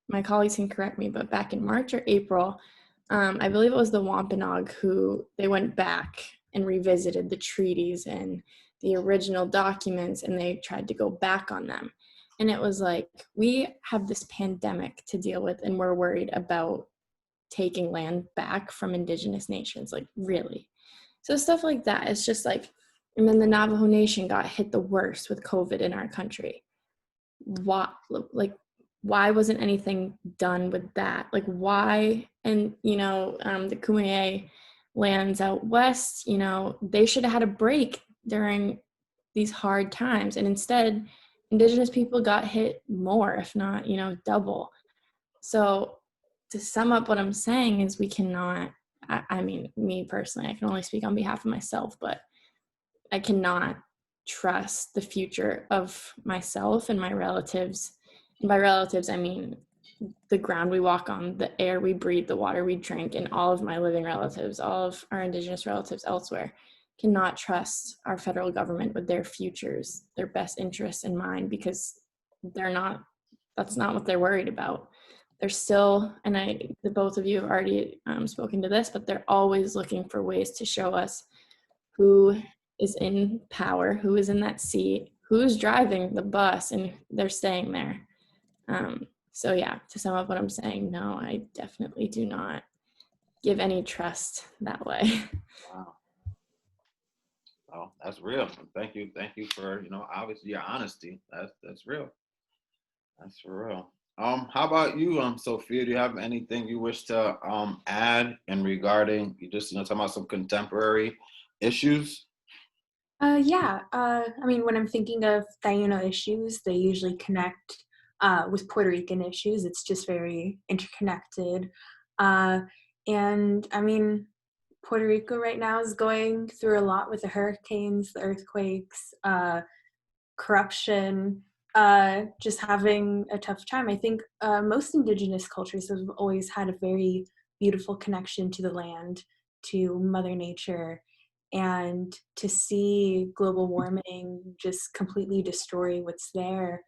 C: my colleagues can correct me, but back in March or April, I believe it was the Wampanoag who they went back and revisited the treaties and the original documents, and they tried to go back on them. And it was we have this pandemic to deal with, and we're worried about taking land back from Indigenous nations, really. So stuff like that. It's just and then the Navajo Nation got hit the worst with COVID in our country. Why wasn't anything done with that? Why? And, the Kumeyaay lands out west, they should have had a break during these hard times. And instead, Indigenous people got hit more, if not, double. So to sum up what I'm saying is we cannot, me personally, I can only speak on behalf of myself, but I cannot trust the future of myself and my relatives. And by relatives, I mean the ground we walk on, the air we breathe, the water we drink, and all of my living relatives, all of our Indigenous relatives elsewhere. Cannot trust our federal government with their futures, their best interests in mind, because that's not what they're worried about. They're still, and the both of you have already spoken to this, but they're always looking for ways to show us who is in power, who is in that seat, who's driving the bus, and they're staying there. So yeah, to sum up what I'm saying, no, I definitely do not give any trust that way.
B: Wow. Oh, that's real. Thank you for obviously your honesty. That's real. That's for real. How about you, Sophia? Do you have anything you wish to add in regarding you just talking about some contemporary issues?
D: When I'm thinking of Taino issues, they usually connect with Puerto Rican issues. It's just very interconnected. Puerto Rico right now is going through a lot with the hurricanes, the earthquakes, corruption, just having a tough time. I think most indigenous cultures have always had a very beautiful connection to the land, to Mother Nature, and to see global warming just completely destroy what's there,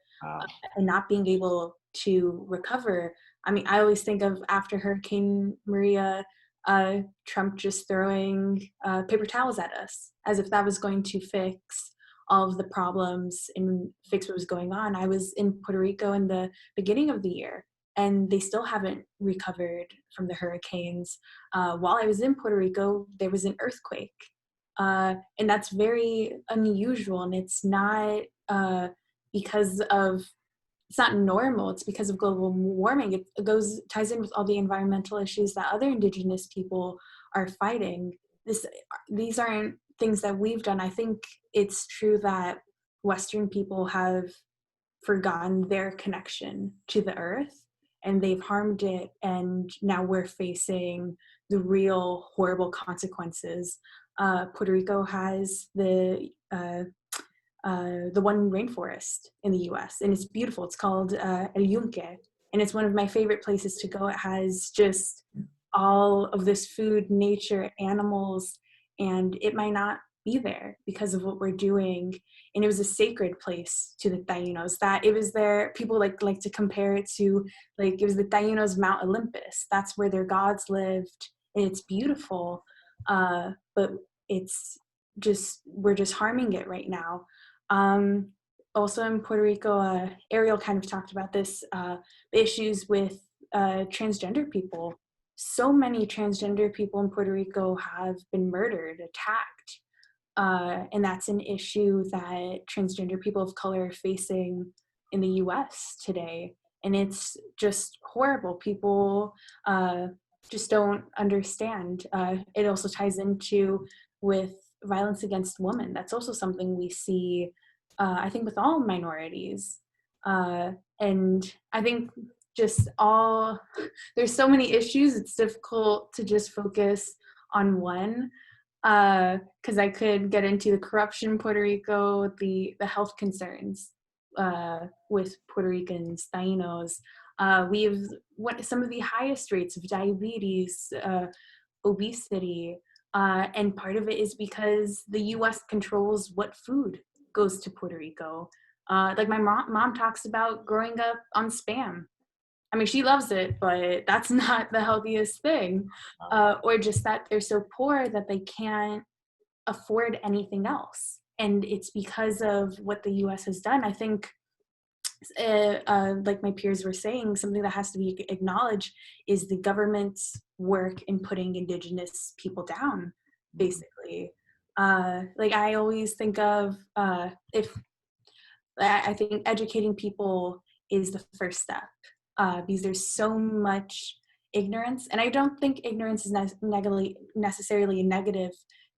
D: and not being able to recover. I mean, I always think of after Hurricane Maria, Trump just throwing paper towels at us as if that was going to fix all of the problems and fix what was going on. I was in Puerto Rico in the beginning of the year, and they still haven't recovered from the hurricanes. While I was in Puerto Rico, there was an earthquake. And that's very unusual, and it's not because of, it's not normal, it's because of global warming. It ties in with all the environmental issues that other indigenous people are fighting. These aren't things that we've done. I think it's true that Western people have forgotten their connection to the earth, and they've harmed it, and now we're facing the real horrible consequences. Puerto Rico has the one rainforest in the US, and it's beautiful. It's called El Yunque, and it's one of my favorite places to go. It has just all of this food, nature, animals, and it might not be there because of what we're doing. And it was a sacred place to the Taínos. That it was there. People like to compare it to, like, it was the Taínos' Mount Olympus. That's where their gods lived, and it's beautiful. But it's just, we're just harming it right now. Also in Puerto Rico, Ariel kind of talked about this, the issues with transgender people. So many transgender people in Puerto Rico have been murdered, attacked, and that's an issue that transgender people of color are facing in the US today. And it's just horrible. People just don't understand. It also ties into with violence against women. That's also something we see, I think, with all minorities. And I think just there's so many issues, it's difficult to just focus on one, because I could get into the corruption in Puerto Rico, the health concerns with Puerto Ricans, Taínos. We have some of the highest rates of diabetes, obesity, and part of it is because the US controls what food goes to Puerto Rico. Like my mom talks about growing up on Spam. I mean, she loves it, but that's not the healthiest thing. Or just that they're so poor that they can't afford anything else. And it's because of what the US has done. I think, like my peers were saying, something that has to be acknowledged is the government's work in putting Indigenous people down, basically. Like I always think of, I think educating people is the first step, because there's so much ignorance, and I don't think ignorance is necessarily a negative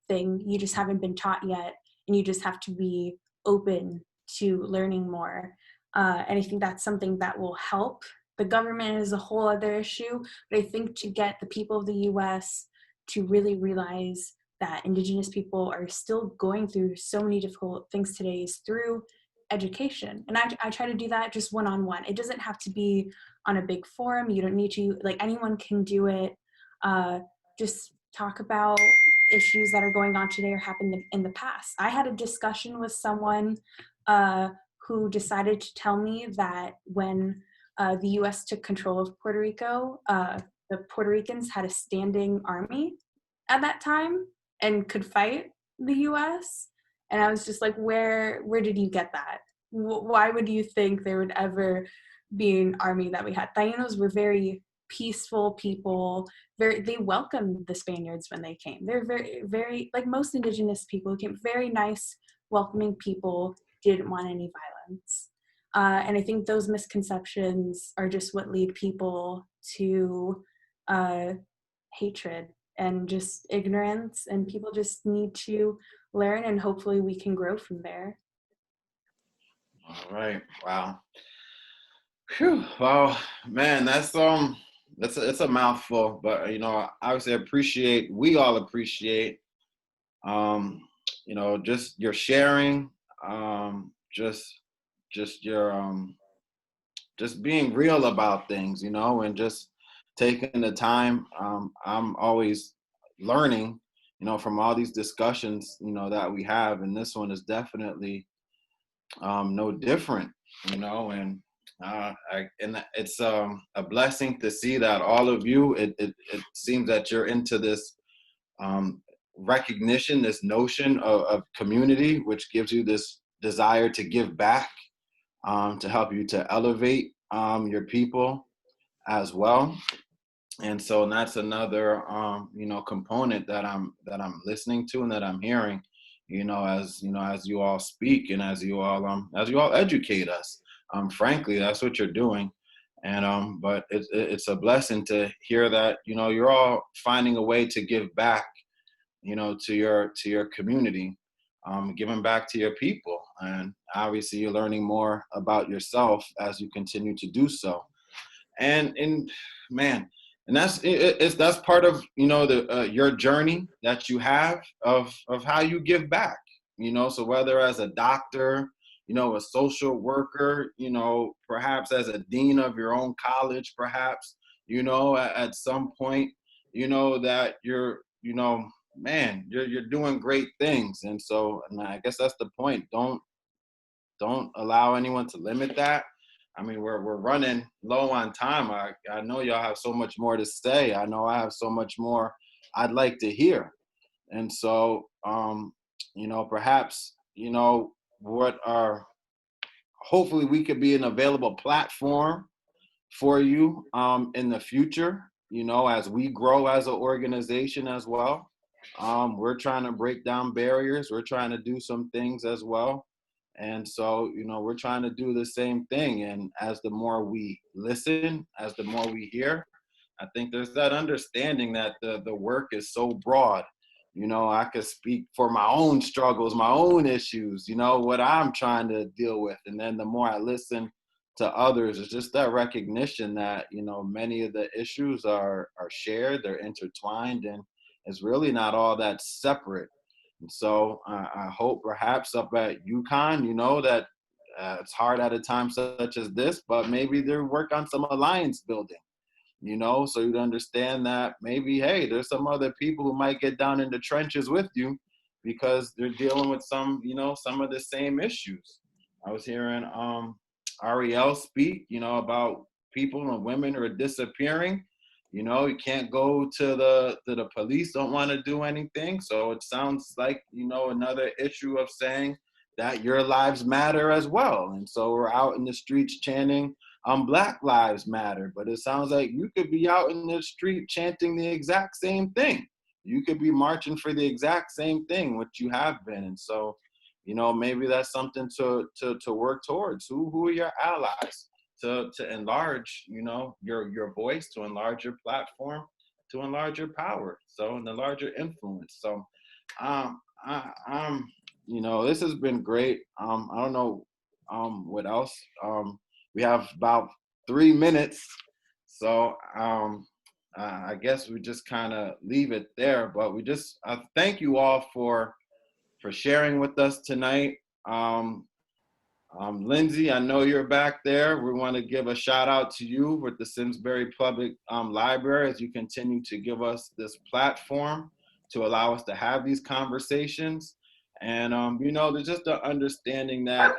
D: thing. You just haven't been taught yet, and you just have to be open to learning more. And I think that's something that will help. The government is a whole other issue, but I think to get the people of the US to really realize that Indigenous people are still going through so many difficult things today is through education. And I try to do that just one-on-one. It doesn't have to be on a big forum. You don't need to, like, anyone can do it. Just talk about issues that are going on today or happened in the past. I had a discussion with someone who decided to tell me that when the US took control of Puerto Rico, the Puerto Ricans had a standing army at that time and could fight the US. And I was just like, where did you get that? Why would you think there would ever be an army that we had? Taínos were very peaceful people. They welcomed the Spaniards when they came. They're very, very, like most Indigenous people who came, very nice, welcoming people, didn't want any violence. And I think those misconceptions are just what lead people to hatred and just ignorance, and people just need to learn, and hopefully we can grow from there.
B: All right. Wow. Whew. Wow, man, it's a mouthful, but obviously we all appreciate just your sharing, just your just being real about things, you know, and just taking the time. I'm always learning, you know, from all these discussions, you know, that we have, and this one is definitely no different, you know, and it's a blessing to see that all of you. It seems that you're into this um, recognition, this notion of community, which gives you this desire to give back, to help you to elevate your people as well. And so that's another you know, component that I'm listening to and that I'm hearing, you know, as you all speak and as you all educate us. Frankly, that's what you're doing. And but it's a blessing to hear that, you know, you're all finding a way to give back, you know, to your community, giving back to your people. And obviously you're learning more about yourself as you continue to do so. And man, and that's part of, you know, the your journey that you have of how you give back, you know. So whether as a doctor, you know, a social worker, you know, perhaps as a dean of your own college, perhaps, you know, at some point, you know, that you're, you know, man, you're doing great things. And so, and I guess that's the point. Don't allow anyone to limit that. I mean, we're running low on time. I know y'all have so much more to say. I know I have so much more I'd like to hear. And so, you know, perhaps, you know, hopefully we could be an available platform for you in the future, you know, as we grow as an organization as well. We're trying to break down barriers. We're trying to do some things as well. And so, you know, we're trying to do the same thing. And as the more we listen, as the more we hear, I think there's that understanding that the work is so broad. You know, I could speak for my own struggles, my own issues, you know, what I'm trying to deal with. And then the more I listen to others, it's just that recognition that, you know, many of the issues are shared, they're intertwined, and it's really not all that separate. And so I hope perhaps up at UConn, you know, that it's hard at a time such as this, but maybe they work on some alliance building, you know, so you'd understand that maybe, hey, there's some other people who might get down in the trenches with you because they're dealing with some, you know, some of the same issues. I was hearing Ariel speak, you know, about people and women who are disappearing. You know, you can't go to the police, don't want to do anything. So it sounds like, you know, another issue of saying that your lives matter as well. And so we're out in the streets chanting Black Lives Matter, but it sounds like you could be out in the street chanting the exact same thing. You could be marching for the exact same thing, which you have been. And so, you know, maybe that's something to work towards. Who are your allies to enlarge, you know, your voice, to enlarge your platform, to enlarge your power, so and enlarge your influence. So, I'm, you know, this has been great. I don't know, what else. We have about 3 minutes, so I guess we just kind of leave it there. But we just thank you all for sharing with us tonight. Lindsay, I know you're back there. We want to give a shout out to you with the Simsbury Public Library as you continue to give us this platform to allow us to have these conversations. And, you know, there's just an understanding that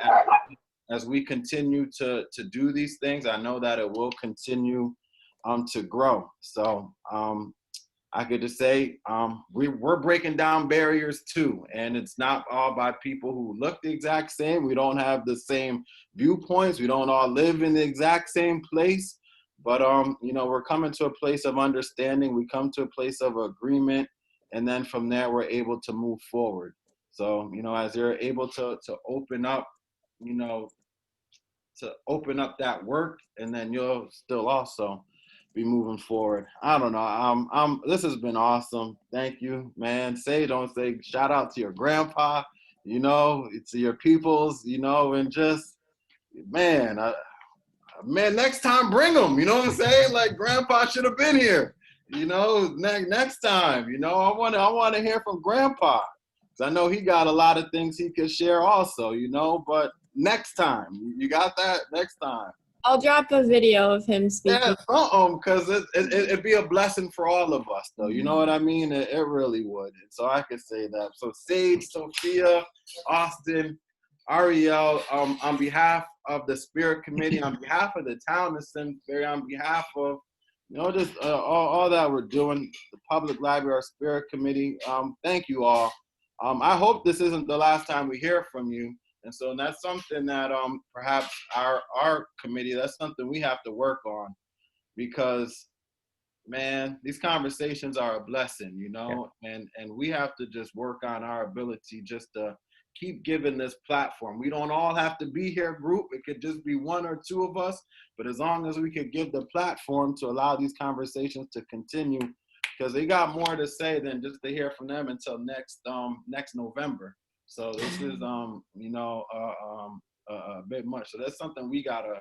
B: as we continue to do these things, I know that it will continue to grow. So I could just say we're breaking down barriers too, and it's not all by people who look the exact same. We don't have the same viewpoints. We don't all live in the exact same place, but you know, we're coming to a place of understanding. We come to a place of agreement, and then from there we're able to move forward. So, you know, as you're able to open up, you know, to open up that work, and then you'll still also be moving forward. I don't know. This has been awesome. Thank you, man. Don't say, shout out to your grandpa, you know, to your peoples, you know, and just, man, man, next time bring them, you know what I'm saying? Like, grandpa should have been here, you know, next time, you know, I want to hear from grandpa. I know he got a lot of things he could share also, you know, but next time. You got that? Next time.
C: I'll drop a video of him speaking.
B: Yeah, because it'd be a blessing for all of us, though. You know what I mean? It really would. And so I could say that. So Sage, Sophia, Austin, Ariel, on behalf of the Spirit Committee, on behalf of the town of Simsbury, on behalf of, just all that we're doing, the Public Library, our Spirit Committee, thank you all. I hope this isn't the last time we hear from you. And so that's something that perhaps our committee, that's something we have to work on, because, man, these conversations are a blessing, and we have to just work on our ability just to keep giving this platform. We don't all have to be here, group. It could just be one or two of us, but as long as we could give the platform to allow these conversations to continue, because they got more to say than just to hear from them until next November. So this is a bit much. So that's something we gotta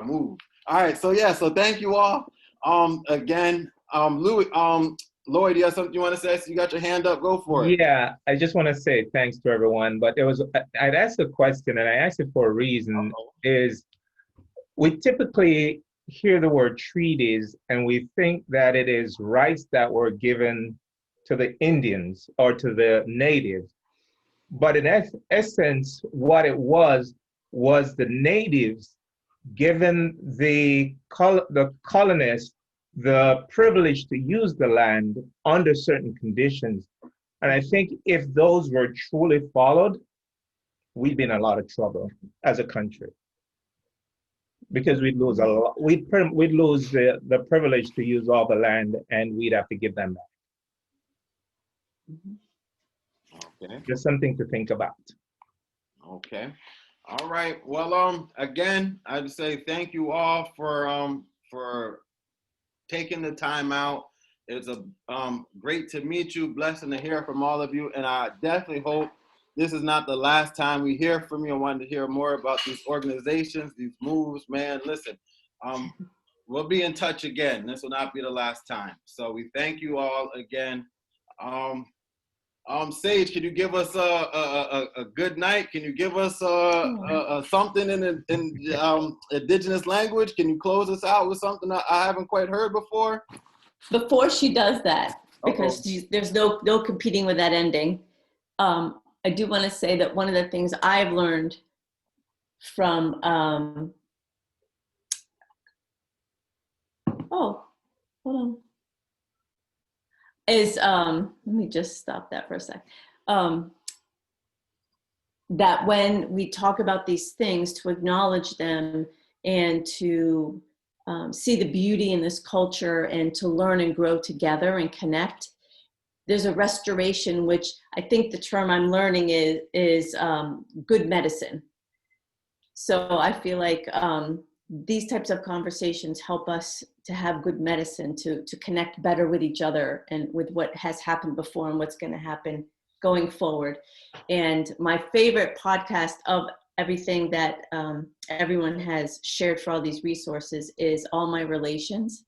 B: move. All right. So so thank you all. Again, Lloyd, you have something you want to say? So you got your hand up. Go for it.
J: Yeah, I just want to say thanks to everyone. But I'd asked a question, and I asked it for a reason. Is we typically hear the word treaties, and we think that it is rights that were given to the Indians or to the natives. But in essence, what it was the natives giving the colonists the privilege to use the land under certain conditions. And I think if those were truly followed, we'd be in a lot of trouble as a country, because we'd lose a lot. We'd lose the privilege to use all the land, and we'd have to give them back.
B: Okay.
J: Just something to think about.
B: Okay. All right. Well, again, I'd say thank you all for taking the time out. It's a great to meet you. Blessing to hear from all of you, and I definitely hope this is not the last time we hear from you. I wanted to hear more about these organizations, these moves. Man, listen, we'll be in touch again. This will not be the last time. So we thank you all again. Sage, can you give us a good night? Can you give us something in indigenous language? Can you close us out with something that I haven't quite heard before?
G: Before she does that, because there's no competing with that ending, I do want to say that one of the things I've learned from hold on, is let me just stop that for a sec. That when we talk about these things, to acknowledge them and to see the beauty in this culture and to learn and grow together and connect, there's a restoration, which I think the term I'm learning is good medicine. So I feel like these types of conversations help us to have good medicine, to connect better with each other and with what has happened before and what's going to happen going forward. And my favorite podcast of everything that everyone has shared for all these resources is All My Relations.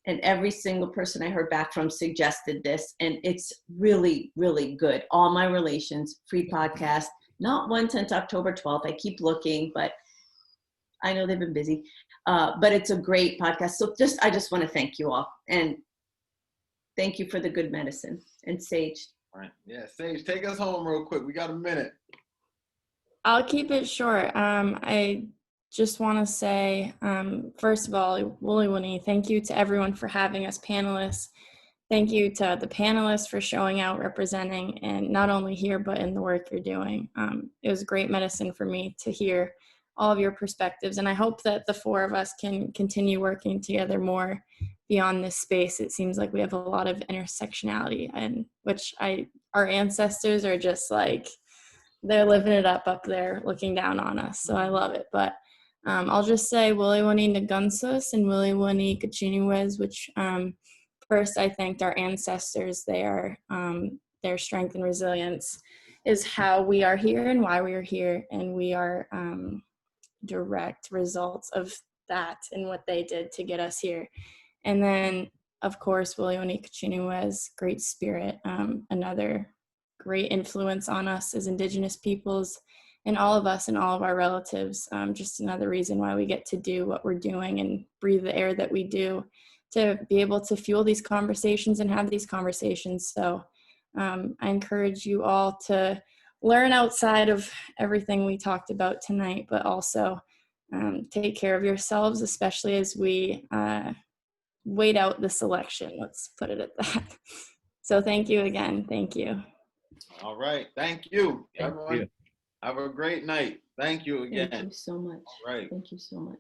G: And every single person I heard back from suggested this, and it's really, really good. All My Relations, free podcast, not one since October 12th. I keep looking, but I know they've been busy, but it's a great podcast. So I just want to thank you all, and thank you for the good medicine. And Sage.
B: All right. Yeah, Sage, take us home real quick. We got a minute.
C: I'll keep it short. I just want to say, first of all, Wooly, thank you to everyone for having us panelists. Thank you to the panelists for showing out, representing, and not only here, but in the work you're doing. It was great medicine for me to hear all of your perspectives, and I hope that the four of us can continue working together more beyond this space. It seems like we have a lot of intersectionality, and our ancestors are just like, they're living it up there, looking down on us. So I love it. But I'll just say Wiliwani Nagunsus and Wiliwani Kachiniwez, which first I thanked our ancestors. Their strength and resilience is how we are here and why we are here, and we are direct results of that and what they did to get us here. And then, of course, Wiliwani Kachiniwez, Great Spirit, another great influence on us as Indigenous peoples in all of us and all of our relatives. Just another reason why we get to do what we're doing and breathe the air that we do, to be able to fuel these conversations and have these conversations. So I encourage you all to learn outside of everything we talked about tonight, but also take care of yourselves, especially as we wait out this election. Let's put it at that. So thank you again. Thank you.
B: All right. Thank you,
J: Thank
B: everyone.
J: you.
B: Have a great night. Thank you again.
G: Thank you so much.
B: All right.
G: Thank you so much.